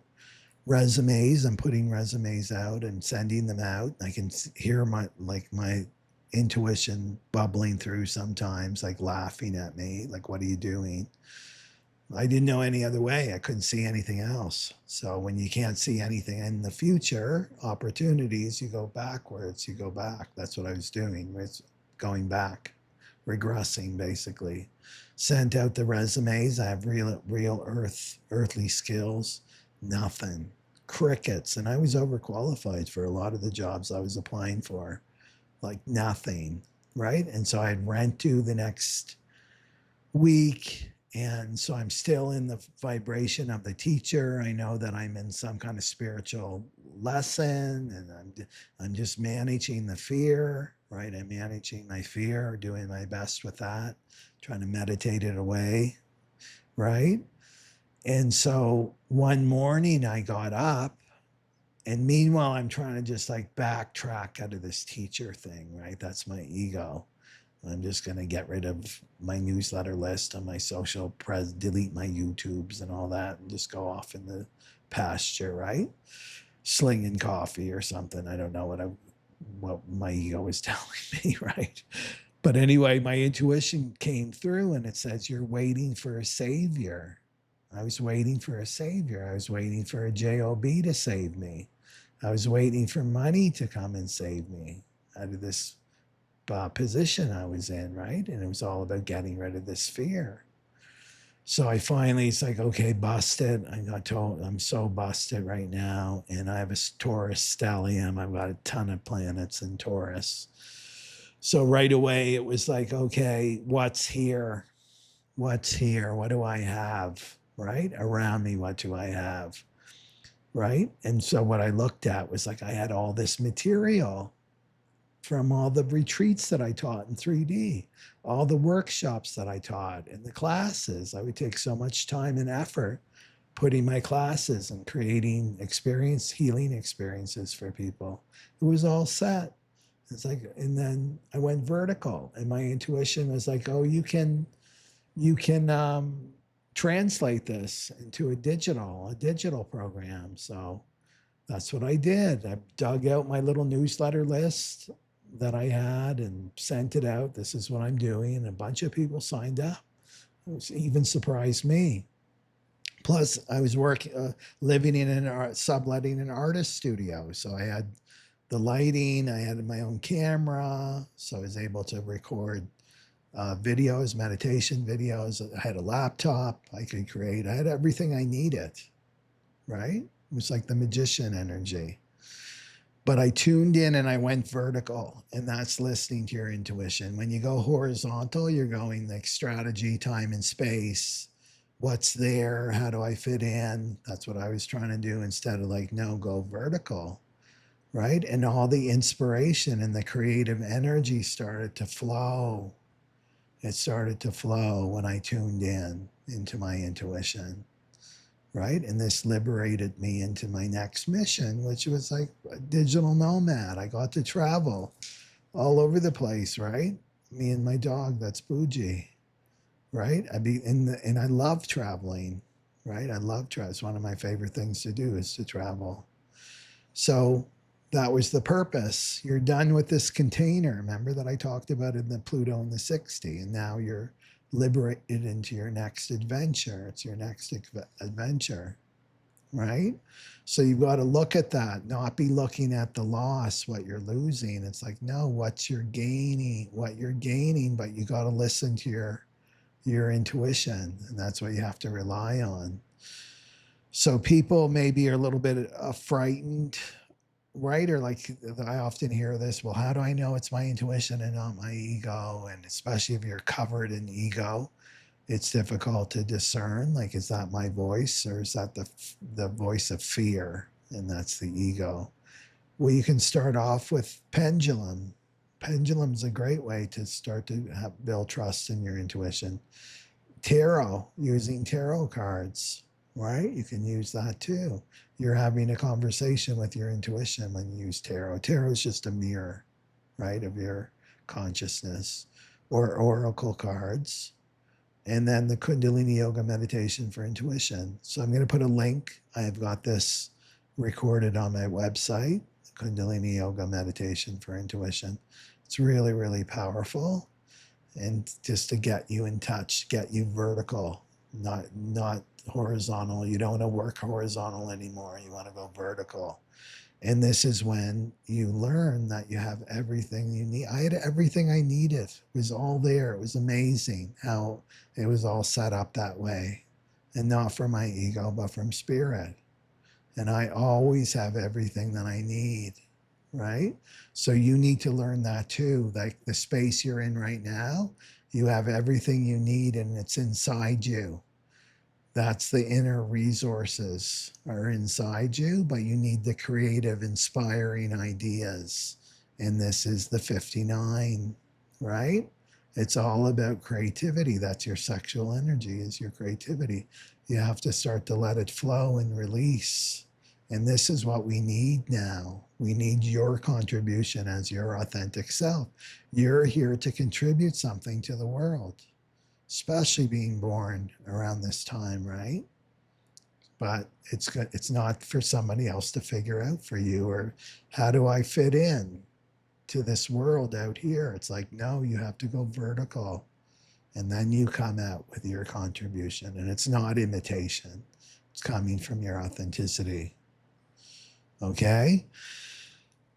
[SPEAKER 1] resumes. I'm putting resumes out and sending them out. I can hear my intuition bubbling through sometimes, like laughing at me, like, what are you doing? I didn't know any other way. I couldn't see anything else. So when you can't see anything in the future, opportunities, you go backwards, you go back. That's what I was doing, was going back, regressing basically. Sent out the resumes. I have real earthly skills. Nothing. Crickets. And I was overqualified for a lot of the jobs I was applying for. Like nothing. Right. And so I'd rent to the next week. And so I'm still in the vibration of the teacher. I know that I'm in some kind of spiritual lesson, and I'm just managing the fear, right? I'm managing my fear, doing my best with that, trying to meditate it away, right? And so one morning I got up, and meanwhile I'm trying to just like backtrack out of this teacher thing, right? That's my ego. I'm just going to get rid of my newsletter list on my social delete my YouTubes and all that, and just go off in the pasture, right? Slinging coffee or something. I don't know what my ego was telling me, right? But anyway, my intuition came through and it says, you're waiting for a savior. I was waiting for a savior. I was waiting for a job to save me. I was waiting for money to come and save me out of this position I was in, right? And it was all about getting rid of this fear. So I finally, it's like, okay, busted. I got told I'm so busted right now. And I have a Taurus stellium. I've got a ton of planets in Taurus. So right away, it was like, okay, what's here? What's here? What do I have? Right? Around me, what do I have? Right? And so what I looked at was like, I had all this material from all the retreats that I taught in 3D, all the workshops that I taught, and the classes. I would take so much time and effort putting my classes and creating healing experiences for people. It was all set. It's like, and then I went vertical, and my intuition was like, oh, you can translate this into a digital program. So that's what I did. I dug out my little newsletter list that I had and sent it out. This is what I'm doing. And a bunch of people signed up. It even surprised me. Plus, I was living in subletting an artist studio. So I had the lighting, I had my own camera. So I was able to record videos, meditation videos. I had a laptop I could create. I had everything I needed, right? It was like the magician energy. But I tuned in and I went vertical, and that's listening to your intuition. When you go horizontal, you're going like strategy, time, and space. What's there? How do I fit in? That's what I was trying to do instead of like, no, go vertical, right? And all the inspiration and the creative energy started to flow. It started to flow when I tuned in into my intuition. Right. And this liberated me into my next mission, which was like a digital nomad. I got to travel all over the place. Right. Me and my dog, that's Bougie. Right. And I love traveling. Right. I love travel. It's one of my favorite things to do is to travel. So that was the purpose. You're done with this container. Remember that I talked about in the Pluto and the 60, and now you're liberated into your next adventure. It's your next adventure, right? So you've got to look at that, not be looking at the loss, what you're losing. It's like, no, what you're gaining, but you got to listen to your intuition, and that's what you have to rely on. So people maybe are a little bit frightened, right? Or like I often hear this, well, how do I know it's my intuition and not my ego? And especially if you're covered in ego, it's difficult to discern. Like, is that my voice, or is that the voice of fear? And that's the ego. Well, you can start off with pendulum. Pendulum's a great way to start to build trust in your intuition. Tarot, using tarot cards, right? You can use that too. You're having a conversation with your intuition when you use tarot. Tarot is just a mirror, right, of your consciousness. Or oracle cards. And then the Kundalini Yoga meditation for intuition. So I'm going to put a link. I've got this recorded on my website, Kundalini Yoga meditation for intuition. It's really, really powerful. And just to get you in touch, get you vertical, not horizontal. You don't want to work horizontal anymore. You want to go vertical. And this is when you learn that you have everything you need. I had everything I needed. It was all there. It was amazing how it was all set up that way. And not from my ego, but from spirit. And I always have everything that I need, right? So you need to learn that too. Like the space you're in right now, you have everything you need and it's inside you. That's the inner resources are inside you, but you need the creative, inspiring ideas. And this is the 59, right? It's all about creativity. That's your sexual energy, is your creativity. You have to start to let it flow and release. And this is what we need now. We need your contribution as your authentic self. You're here to contribute something to the world, especially being born around this time, right? But it's not for somebody else to figure out for you, or how do I fit in to this world out here? It's like, no, you have to go vertical, and then you come out with your contribution, and it's not imitation. It's coming from your authenticity. Okay?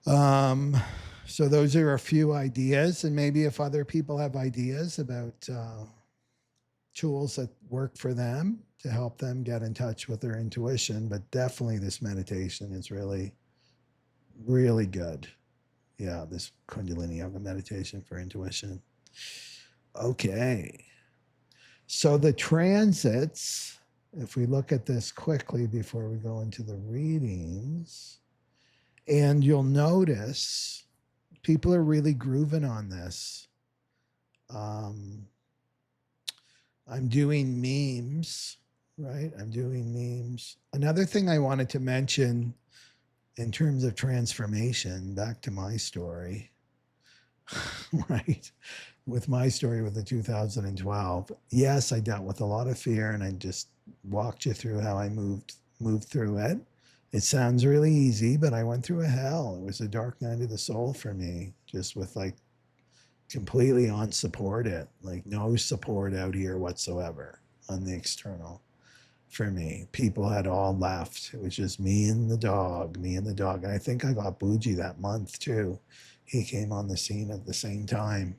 [SPEAKER 1] So those are a few ideas, and maybe if other people have ideas about tools that work for them to help them get in touch with their intuition, but definitely this meditation is really, really good. Yeah, this Kundalini Yoga meditation for intuition. Okay. So the transits, if we look at this quickly before we go into the readings, and you'll notice people are really grooving on this. I'm doing memes, right? I'm doing memes. Another thing I wanted to mention in terms of transformation, back to my story, right? With my story with the 2012, yes, I dealt with a lot of fear, and I just walked you through how I moved through it. It sounds really easy, but I went through a hell. It was a dark night of the soul for me, just with like completely unsupported, like no support out here whatsoever on the external for me. People had all left. It was just me and the dog. And I think I got Bougie that month too. He came on the scene at the same time.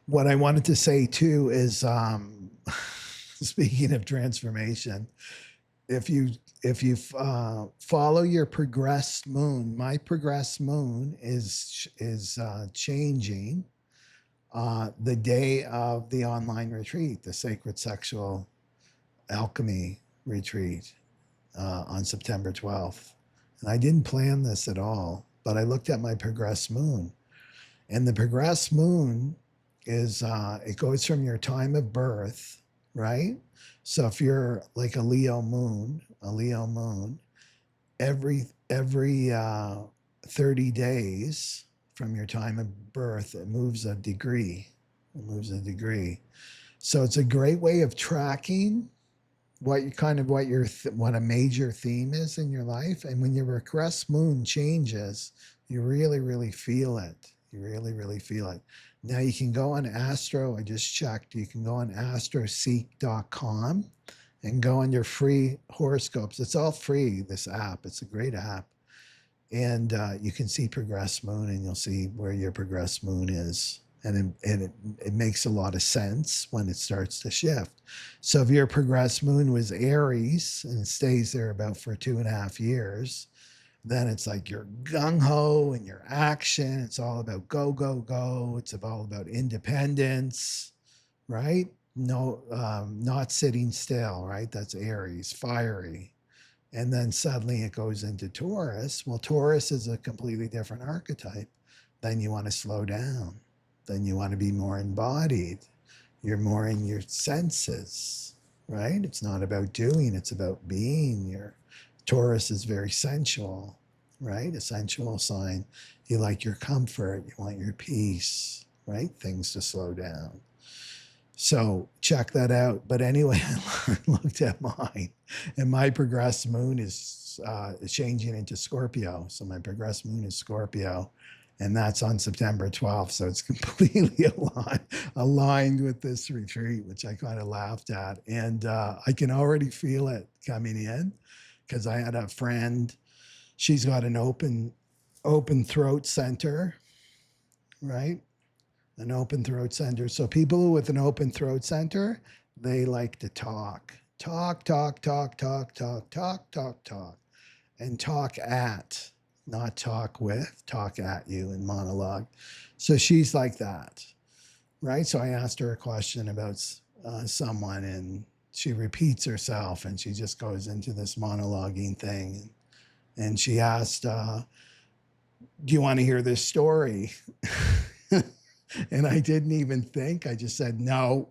[SPEAKER 1] What I wanted to say too is, speaking of transformation, if you follow your progressed moon, my progressed moon is changing the day of the online retreat, the Sacred Sexual Alchemy retreat on September 12th. And I didn't plan this at all, but I looked at my progressed moon, and the progressed moon is it goes from your time of birth, right? So if you're like a Leo moon, every 30 days from your time of birth, it moves a degree. So it's a great way of tracking what a major theme is in your life. And when your regress moon changes, you really, really feel it. Now you can go on Astro. I just checked. You can go on astroseek.com and go on your free horoscopes. It's all free, this app. It's a great app. And you can see progressed moon, and you'll see where your progressed moon is. And it makes a lot of sense when it starts to shift. So if your progressed moon was Aries and it stays there about for 2.5 years, then it's like you're gung-ho and your action. It's all about go, go, go. It's all about independence, right? No, not sitting still, right? That's Aries, fiery. And then suddenly it goes into Taurus. Well, Taurus is a completely different archetype. Then you want to slow down. Then you want to be more embodied. You're more in your senses, right? It's not about doing, it's about being. Your Taurus is very sensual, right? A sensual sign. You like your comfort, you want your peace, right? Things to slow down. So check that out. But anyway, I looked at mine, and my progressed moon is changing into Scorpio. So my progressed moon is Scorpio. And that's on September 12th. So it's completely aligned with this retreat, which I kind of laughed at. And I can already feel it coming in because I had a friend, she's got an open throat center, right? An open throat center. So people with an open throat center, they like to talk, and talk at, not talk with, talk at you in monologue. So she's like that, right? So I asked her a question about someone, and she repeats herself, and she just goes into this monologuing thing. And she asked, "Do you want to hear this story?" And I didn't even think. I just said no.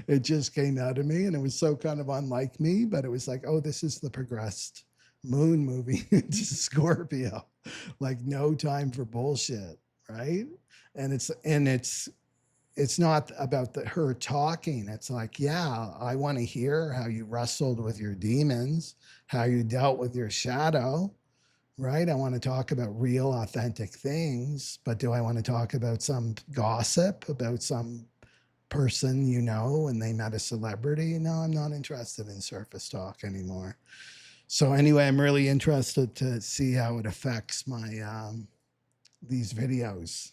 [SPEAKER 1] It just came out of me, and it was so kind of unlike me, but it was like, oh, this is the progressed moon moving into Scorpio. Like no time for bullshit, right? And it's not about her talking. It's like, yeah, I want to hear how you wrestled with your demons, how you dealt with your shadow, right? I want to talk about real, authentic things, but do I want to talk about some gossip about some person you know and they met a celebrity? No, I'm not interested in surface talk anymore. So anyway, I'm really interested to see how it affects my these videos,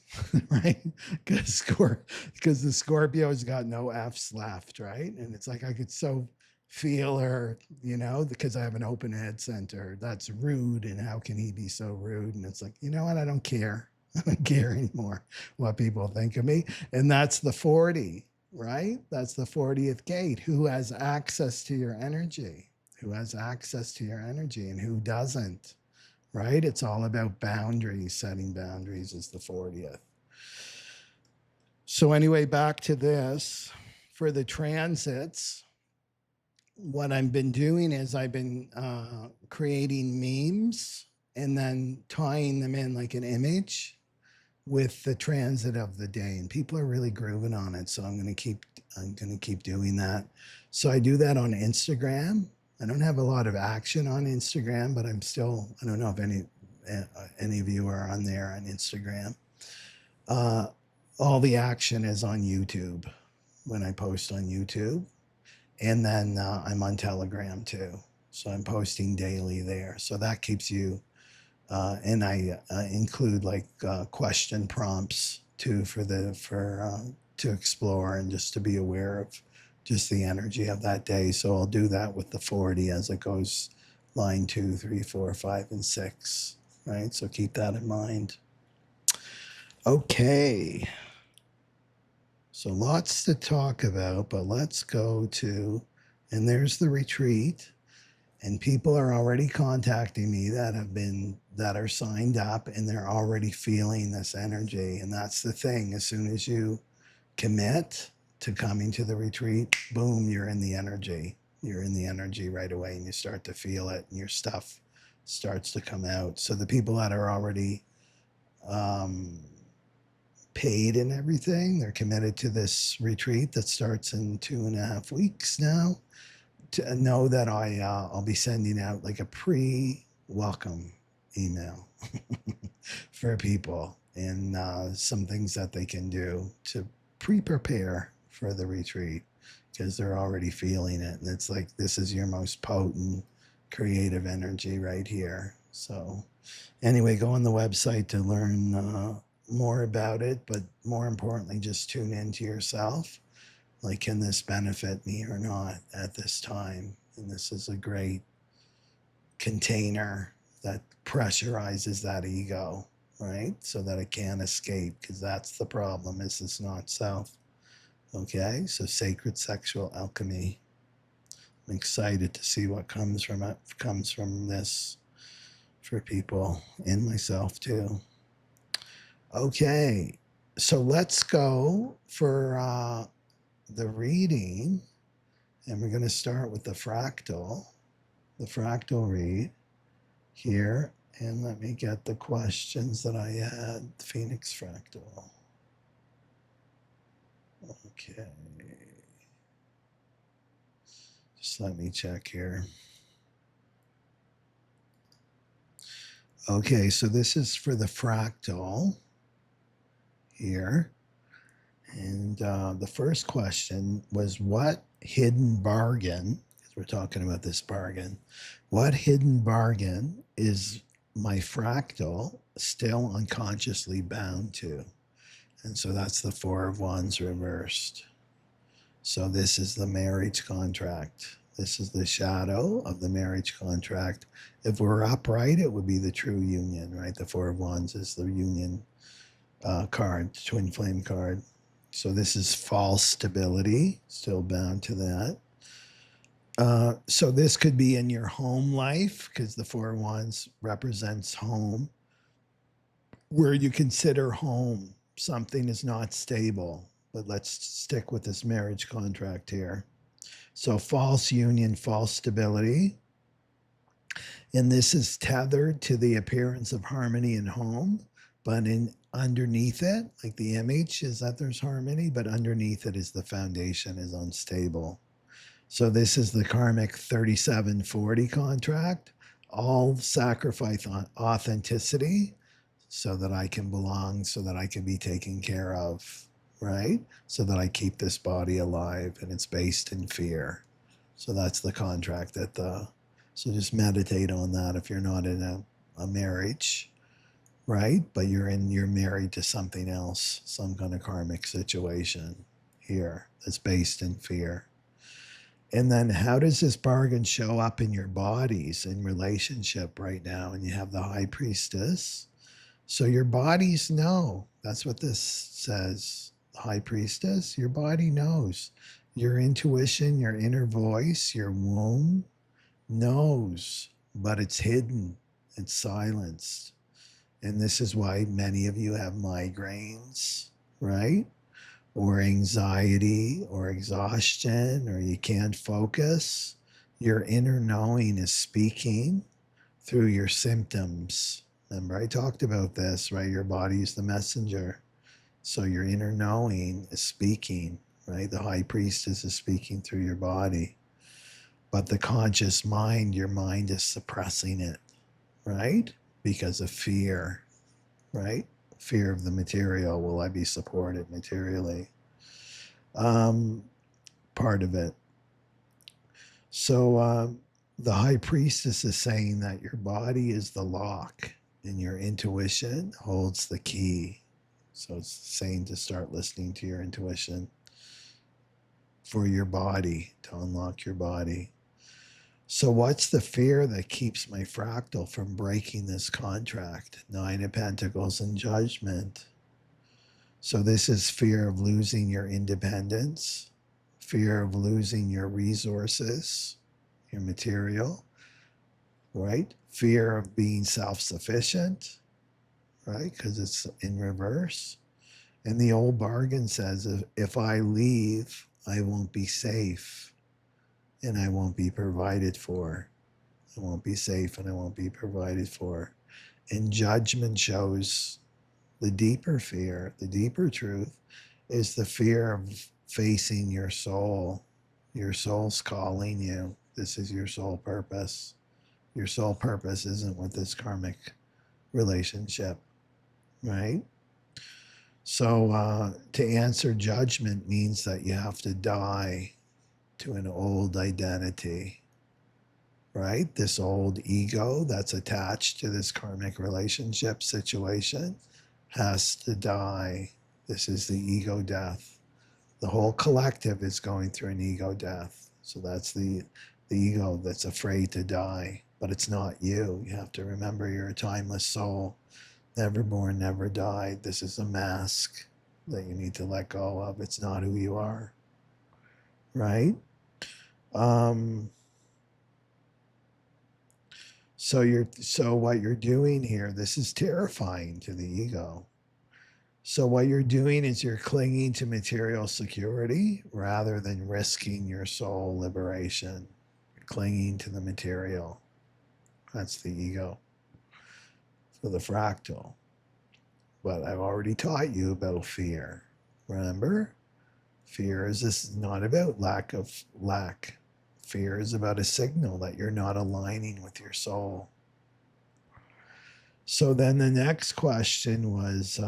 [SPEAKER 1] right? Because the Scorpio's got no F's left, right? And it's like I could so feel her, you know, because I have an open head center. That's rude, and how can he be so rude? And it's like, you know what? I don't care. I don't care anymore what people think of me. And that's the 40, right? That's the 40th gate. Who has access to your energy? Who has access to your energy and who doesn't? Right? It's all about boundaries. Setting boundaries is the 40th. So, anyway, back to this. For the transits, what I've been doing is I've been creating memes and then tying them in like an image with the transit of the day, and people are really grooving on it. So I'm going to keep doing that. So I do that on Instagram. I don't have a lot of action on Instagram, but I don't know if any of you are on there on Instagram. All the action is on YouTube when I post on YouTube. And then I'm on Telegram too. So I'm posting daily there. So that keeps you, and I include like question prompts too to explore and just to be aware of just the energy of that day. So I'll do that with the 40 as it goes line 2, 3, 4, 5, and 6. Right. So keep that in mind. Okay. So lots to talk about, but let's go to, and there's the retreat. And people are already contacting me that are signed up, and they're already feeling this energy. And that's the thing. As soon as you commit to coming to the retreat, boom, you're in the energy. You're in the energy right away, and you start to feel it, and your stuff starts to come out. So the people that are already paid and everything, they're committed to this retreat that starts in 2.5 weeks now. To know that I'll be sending out like a pre-welcome email for people, and some things that they can do to pre-prepare for the retreat, because they're already feeling it. And it's like, this is your most potent creative energy right here. So anyway, go on the website to learn more about it, but more importantly, just tune into yourself. Like, can this benefit me or not at this time? And this is a great container that pressurizes that ego, right? So that it can't escape, because that's the problem, is it's not self. Okay, so sacred sexual alchemy. I'm excited to see what comes from this for people, and myself too. Okay, so let's go for the reading, and we're going to start with the fractal read here. And let me get the questions that I had. Phoenix fractal. Okay. Just let me check here. Okay, so this is for the fractal here. And the first question was, what hidden bargain, because we're talking about this bargain, what hidden bargain is my fractal still unconsciously bound to? And so that's the Four of Wands reversed. So this is the marriage contract. This is the shadow of the marriage contract. If we're upright, it would be the true union, right? The Four of Wands is the union card, twin flame card. So this is false stability, still bound to that. So this could be in your home life, because the Four of Wands represents home, where you consider home something is not stable. But let's stick with this marriage contract here. So false union, false stability. And this is tethered to the appearance of harmony in home, but underneath it, like the image is that there's harmony, but underneath it is the foundation is unstable. So this is the karmic 3740 contract. All sacrifice on authenticity so that I can belong, so that I can be taken care of, right? So that I keep this body alive, and it's based in fear. So that's the contract that so just meditate on that if you're not in a marriage, right? But you're married to something else, some kind of karmic situation here that's based in fear. And then how does this bargain show up in your bodies in relationship right now? And you have the high priestess. So your bodies know. That's what this says. The high priestess, your body knows. Your intuition, your inner voice, your womb knows, but it's hidden, it's silenced. And this is why many of you have migraines, right? Or anxiety or exhaustion, or you can't focus. Your inner knowing is speaking through your symptoms. Remember, I talked about this, right? Your body is the messenger. So your inner knowing is speaking, right? The high priestess is speaking through your body. But the conscious mind, your mind is suppressing it, right? Because of fear, right? Fear of the material. Will I be supported materially? Part of it. So the high priestess is saying that your body is the lock and your intuition holds the key. So it's saying to start listening to your intuition for your body, to unlock your body. So what's the fear that keeps my fractal from breaking this contract? Nine of Pentacles and Judgment. So this is fear of losing your independence, fear of losing your resources, your material, right? Fear of being self-sufficient, right? Because it's in reverse. And the old bargain says, if I leave, I won't be safe and I won't be provided for. I won't be safe and I won't be provided for. And Judgment shows the deeper fear, the deeper truth is the fear of facing your soul. Your soul's calling you. This is your soul purpose. Your soul purpose isn't with this karmic relationship, right? So to answer Judgment means that you have to die to an old identity, right? This old ego that's attached to this karmic relationship situation has to die. This is the ego death. The whole collective is going through an ego death. So that's the ego that's afraid to die, but it's not you. You have to remember you're a timeless soul, never born, never died. This is a mask that you need to let go of. It's not who you are, right? So what you're doing here, this is terrifying to the ego. So what you're doing is you're clinging to material security rather than risking your soul liberation. You're clinging to the material. That's the ego for the fractal. But I've already taught you about fear. Remember? Fear is this is not about lack. Fear is about a signal that you're not aligning with your soul. So then the next question was,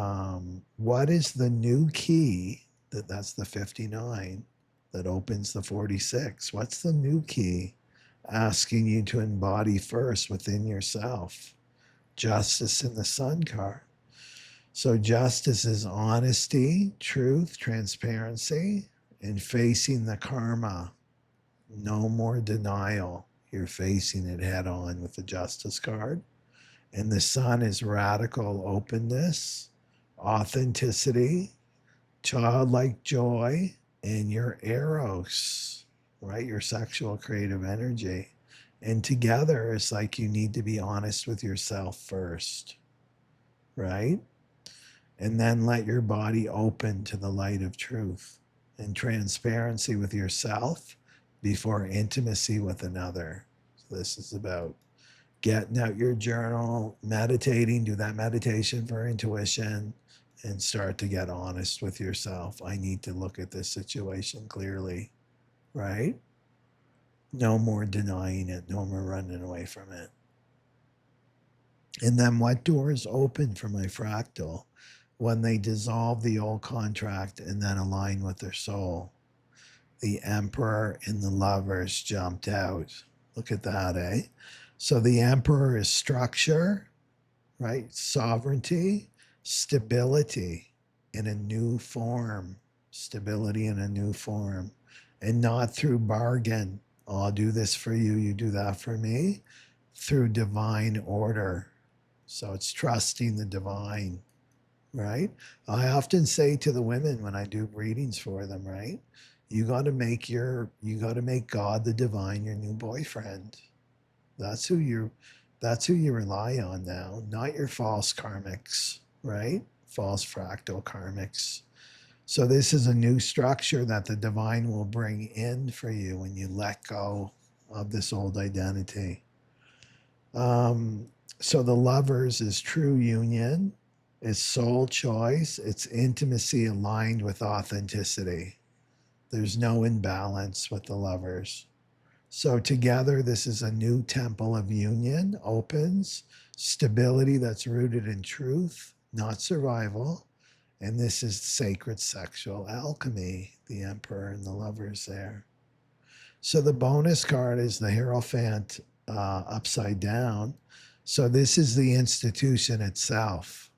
[SPEAKER 1] what is the new key? That's the 59 that opens the 46. What's the new key asking you to embody first within yourself? Justice in the sun card. So justice is honesty, truth, transparency, and facing the karma. No more denial. You're facing it head on with the justice card. And the sun is radical openness, authenticity, childlike joy, and your eros, right? Your sexual creative energy. And together, it's like you need to be honest with yourself first, right? And then let your body open to the light of truth and transparency with yourself before intimacy with another. So this is about getting out your journal, meditating, do that meditation for intuition, and start to get honest with yourself. I need to look at this situation clearly, right? No more denying it, no more running away from it. And then what doors open for my fractal? When they dissolve the old contract and then align with their soul. The Emperor and the Lovers jumped out. Look at that, eh? So the Emperor is structure, right? Sovereignty, stability in a new form, stability in a new form, and not through bargain. Oh, I'll do this for you, you do that for me, through divine order. So it's trusting the divine, right? I often say to the women when I do readings for them, right? You got to make God the divine your new boyfriend. That's who you rely on now, not your false karmics, right? False fractal karmics. So this is a new structure that the divine will bring in for you when you let go of this old identity. So the Lovers is true union, it's soul choice, it's intimacy aligned with authenticity. There's no imbalance with the Lovers. So together, this is a new temple of union, opens, stability that's rooted in truth, not survival. And this is sacred sexual alchemy, the Emperor and the Lovers there. So the bonus card is the Hierophant upside down. So this is the institution itself.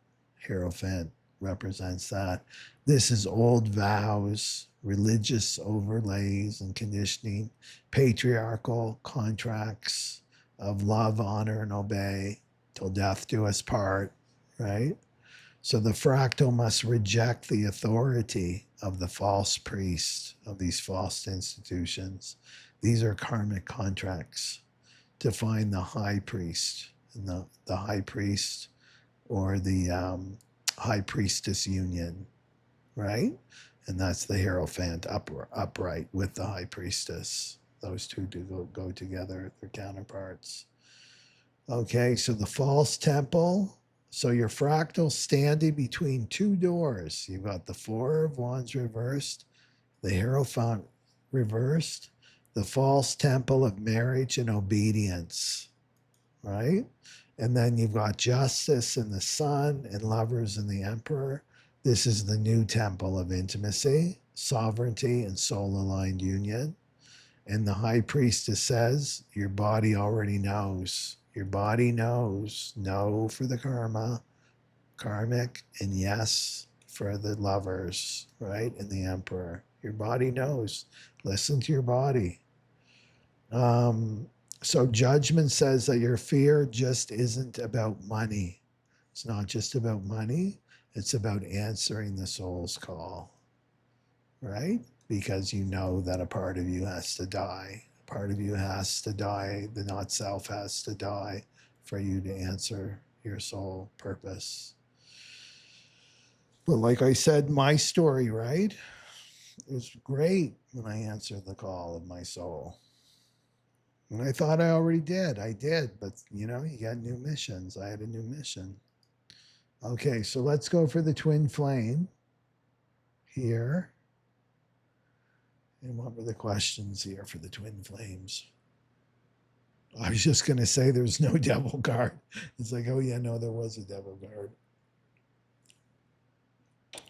[SPEAKER 1] Hierophant represents that. This is old vows, religious overlays and conditioning, patriarchal contracts of love, honor, and obey till death do us part, right? So the fractal must reject the authority of the false priest of these false institutions. These are karmic contracts to find the high priest, and the high priest or the high priestess union, right? And that's the Hierophant upright with the high priestess. Those two do go together, they're counterparts. Okay, so the false temple. So your fractal standing between two doors. You've got the Four of Wands reversed, the Hierophant reversed, the false temple of marriage and obedience, right? And then you've got justice and the sun and Lovers and the Emperor. This is the new temple of intimacy, sovereignty, and soul-aligned union. And the high priestess says, your body already knows. Your body knows. No for the karmic, and yes for the Lovers, right? And the Emperor. Your body knows. Listen to your body. So judgment says that your fear just isn't about money. It's not just about money. It's about answering the soul's call, right? Because you know that a part of you has to die. A part of you has to die. The not self has to die for you to answer your soul purpose. But like I said, my story, right? It was great when I answered the call of my soul. And I thought I already did. I did. But, you got new missions. I had a new mission. Okay, so let's go for the twin flame here. And what were the questions here for the twin flames? I was just going to say there's no devil card. It's like, oh, yeah, no, there was a devil card.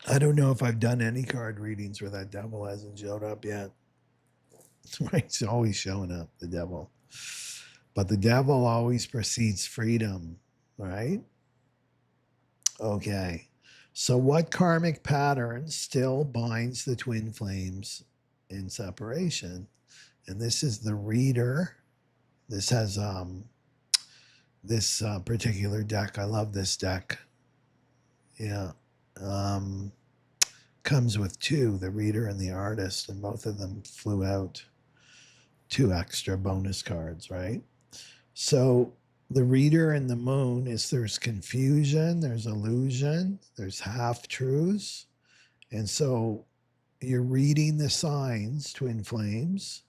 [SPEAKER 1] I don't know if I've done any card readings where that devil hasn't showed up yet. Right? It's always showing up, the devil. But the devil always precedes freedom, right? Okay. So, what karmic pattern still binds the twin flames in separation? And this is the reader. This has this particular deck. I love this deck. Yeah. Um, Comes with two, the reader and the artist, and both of them flew out two extra bonus cards, right? So the reader and the moon is there's confusion, there's illusion, there's half truths. And so you're reading the signs, twin flames,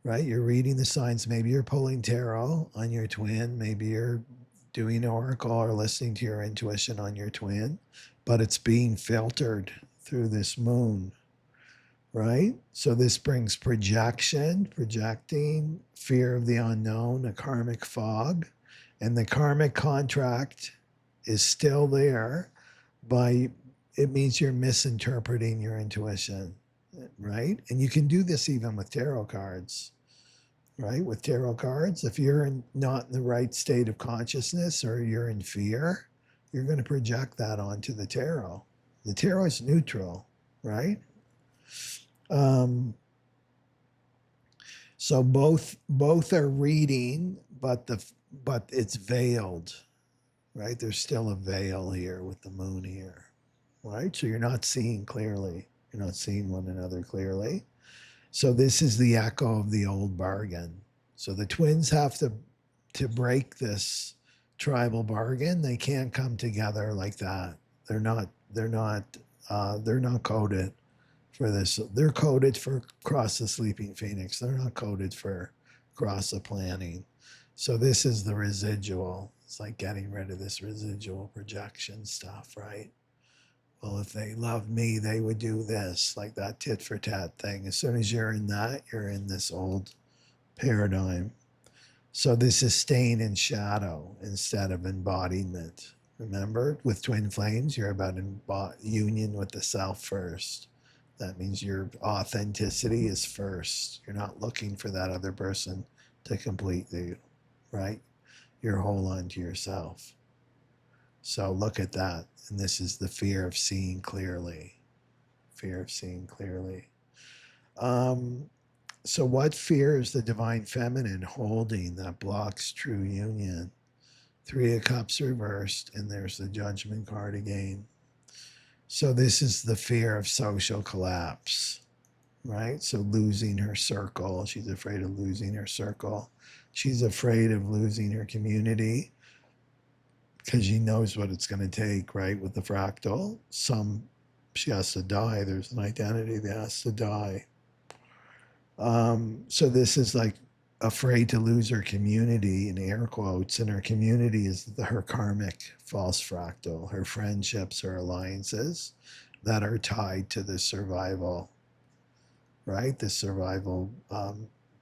[SPEAKER 1] right? You're reading the signs. Maybe you're pulling tarot on your twin. Maybe you're doing oracle or listening to your intuition on your twin, but it's being filtered through this moon, right? So this brings projection, projecting, fear of the unknown, a karmic fog, and the karmic contract is still there, by it means you're misinterpreting your intuition, right? And you can do this even with tarot cards, right? With tarot cards, if you're not in the right state of consciousness or you're in fear, you're going to project that onto the tarot. The tarot is neutral, right? So both are reading, but it's veiled, right? There's still a veil here with the moon here, right? So you're not seeing clearly. You're not seeing one another clearly. So this is the echo of the old bargain. So the twins have to break this tribal bargain. They can't come together like that. They're not coded for this. They're coded for cross the sleeping phoenix. They're not coded for cross the planning. So this is the residual. It's like getting rid of this residual projection stuff, right? Well, if they loved me, they would do this, like that tit for tat thing. As soon as you're in that, you're in this old paradigm. So this is staying in shadow instead of embodiment. Remember, with twin flames, you're about union with the self first. That means your authenticity is first. You're not looking for that other person to complete you, right? You're whole unto yourself. So look at that. And this is the fear of seeing clearly. Fear of seeing clearly. So what fear is the divine feminine holding that blocks true union? Three of Cups reversed, and there's the Judgment card again. So this is the fear of social collapse, right? So losing her circle. She's afraid of losing her circle. She's afraid of losing her community because she knows what it's going to take, right? With the fractal, she has to die. There's an identity that has to die. So this is like afraid to lose her community, in air quotes, and her community is her karmic false fractal, her friendships, her alliances that are tied to the survival, right? The survival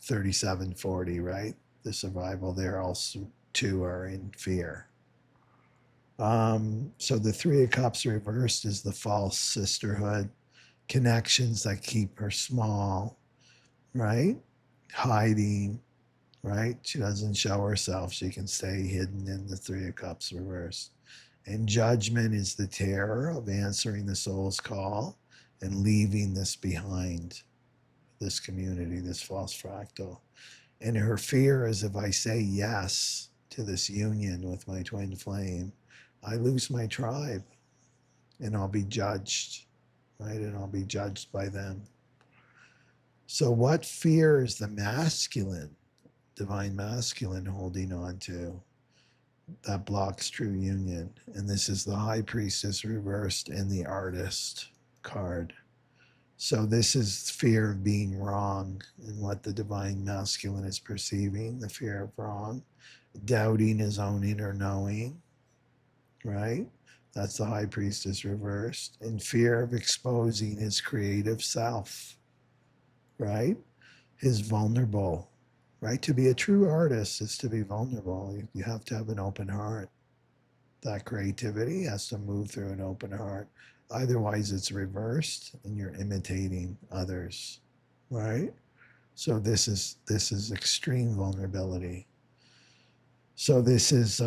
[SPEAKER 1] 3740, right? The survival there also too are in fear. So the Three of Cups reversed is the false sisterhood, connections that keep her small, right? Hiding, right? She doesn't show herself. She can stay hidden in the Three of Cups reversed. And Judgment is the terror of answering the soul's call and leaving this behind, this community, this false fractal. And her fear is if I say yes to this union with my twin flame, I lose my tribe and I'll be judged, right? And I'll be judged by them. So what fear is the masculine, divine masculine, holding on to that blocks true union? And this is the High Priestess reversed and the Artist card. So this is fear of being wrong and what the divine masculine is perceiving, the fear of wrong, doubting his own inner knowing, right? That's the High Priestess reversed, and fear of exposing his creative self, right? His vulnerable right? To be a true artist is to be vulnerable. You have to have an open heart. That creativity has to move through an open heart. Otherwise, it's reversed and you're imitating others, right? So this is extreme vulnerability. So this is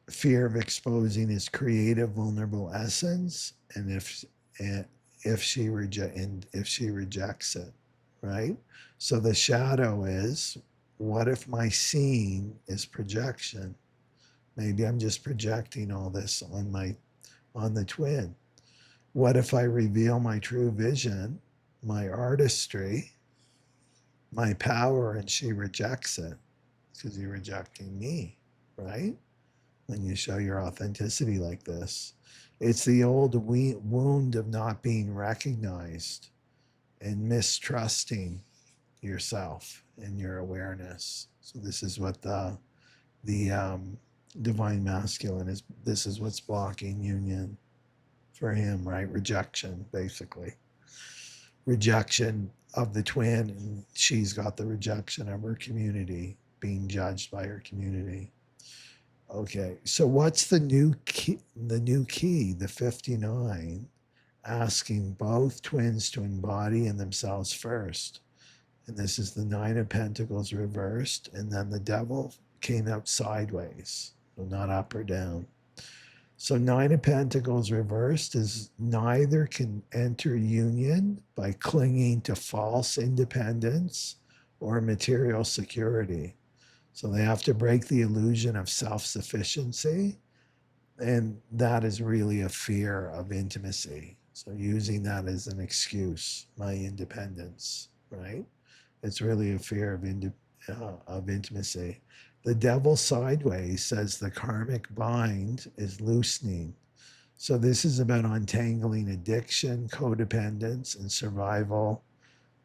[SPEAKER 1] fear of exposing his creative, vulnerable essence, and if she rejects it, right? So the shadow is, what if my seeing is projection? Maybe I'm just projecting all this on the twin. What if I reveal my true vision, my artistry, my power, and she rejects it? Because you're rejecting me, right? When you show your authenticity like this, it's the old wound of not being recognized and mistrusting yourself and your awareness. So this is what the divine masculine is. This is what's blocking union for him, right? Rejection, basically. Rejection of the twin, and she's got the rejection of her community, being judged by her community. Okay, so what's the new key? The 59, asking both twins to embody in themselves first. And this is the Nine of Pentacles reversed, and then the devil came out sideways, so not up or down. So Nine of Pentacles reversed is neither can enter union by clinging to false independence or material security. So they have to break the illusion of self-sufficiency, and that is really a fear of intimacy. So using that as an excuse, my independence, right? It's really a fear of intimacy. The devil sideways says the karmic bind is loosening. So this is about untangling addiction, codependence, and survival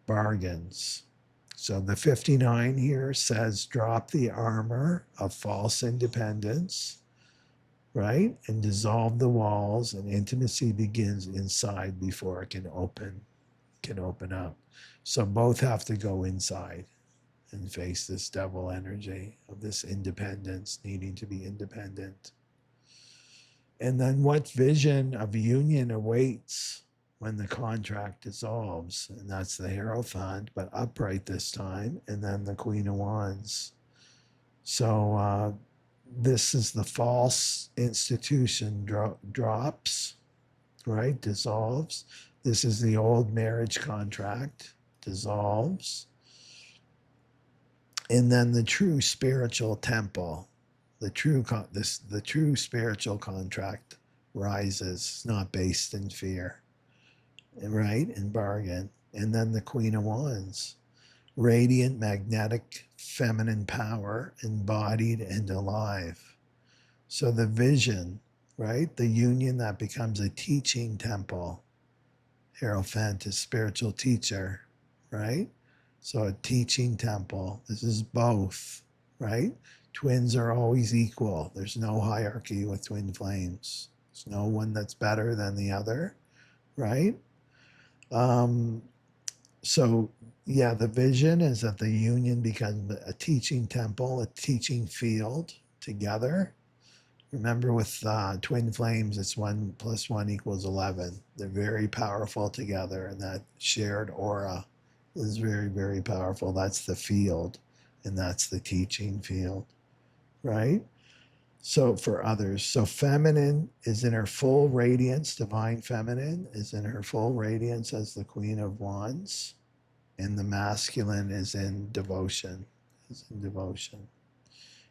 [SPEAKER 1] bargains. So the 59 here says drop the armor of false independence, right? And dissolve the walls, and intimacy begins inside before it can open up. So both have to go inside and face this devil energy of this independence, needing to be independent. And then what vision of union awaits when the contract dissolves? And that's the Hierophant, but upright this time, and then the Queen of Wands. So this is the false institution drops, right? Dissolves. This is the old marriage contract, dissolves. And then the true spiritual temple, the true spiritual contract rises, not based in fear, right? In bargain. And then the Queen of Wands, radiant, magnetic, feminine power, embodied and alive. So the vision, right? The union that becomes a teaching temple. Hierophant is spiritual teacher, right? So a teaching temple. This is both, right? Twins are always equal. There's no hierarchy with twin flames. There's no one that's better than the other, right? So yeah, the vision is that the union becomes a teaching temple, a teaching field together. Remember, with twin flames, it's 1 + 1 = 11. They're very powerful together, and that shared aura is very, very powerful. That's the field, and that's the teaching field, right? So for others, so feminine is in her full radiance, divine feminine is in her full radiance as the Queen of Wands, and the masculine is in devotion,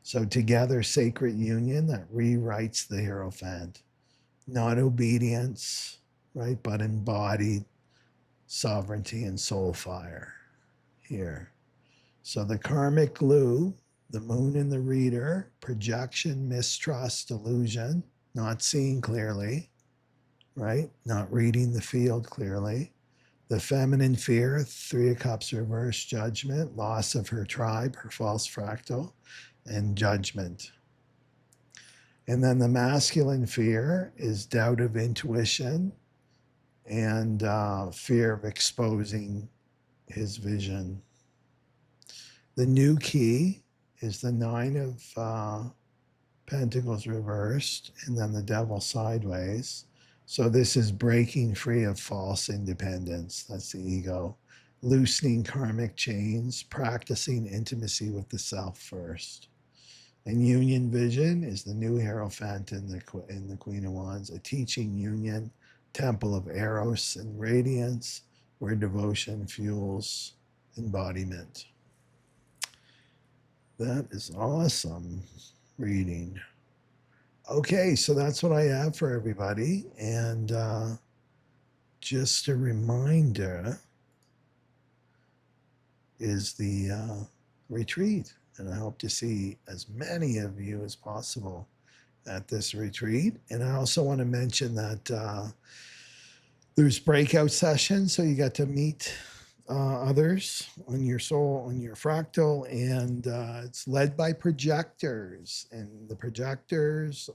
[SPEAKER 1] So together, sacred union that rewrites the Hierophant. Not obedience, right, but embodied sovereignty and soul fire here. So the karmic glue, the moon in the reader, projection, mistrust, illusion, not seeing clearly, right, not reading the field clearly. The feminine fear, 3 of Cups reverse, judgment, loss of her tribe, her false fractal, and judgment. And then the masculine fear is doubt of intuition and fear of exposing his vision. The new key is the Nine of Pentacles reversed, and then the Devil sideways. So this is breaking free of false independence. That's the ego. Loosening karmic chains, practicing intimacy with the self first. And union vision is the new Hierophant in the Queen of Wands, a teaching union, temple of eros and radiance, where devotion fuels embodiment. That is awesome reading. Okay, so that's what I have for everybody. And just a reminder is the retreat. And I hope to see as many of you as possible at this retreat. And I also want to mention that there's breakout sessions, so you get to meet others on your soul, on your fractal, and it's led by projectors. And the projectors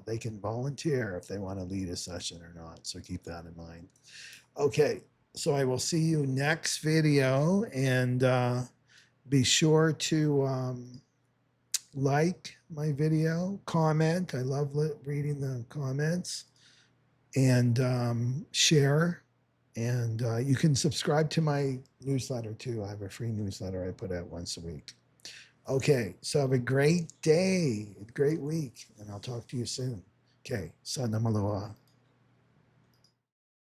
[SPEAKER 1] they can volunteer if they want to lead a session or not. So keep that in mind. Okay, so I will see you next video, and be sure to like my video, comment. I love reading the comments, and share. And you can subscribe to my newsletter too. I have a free newsletter I put out once a week. Okay, so have a great day, a great week, and I'll talk to you soon. Okay, Sana Malua.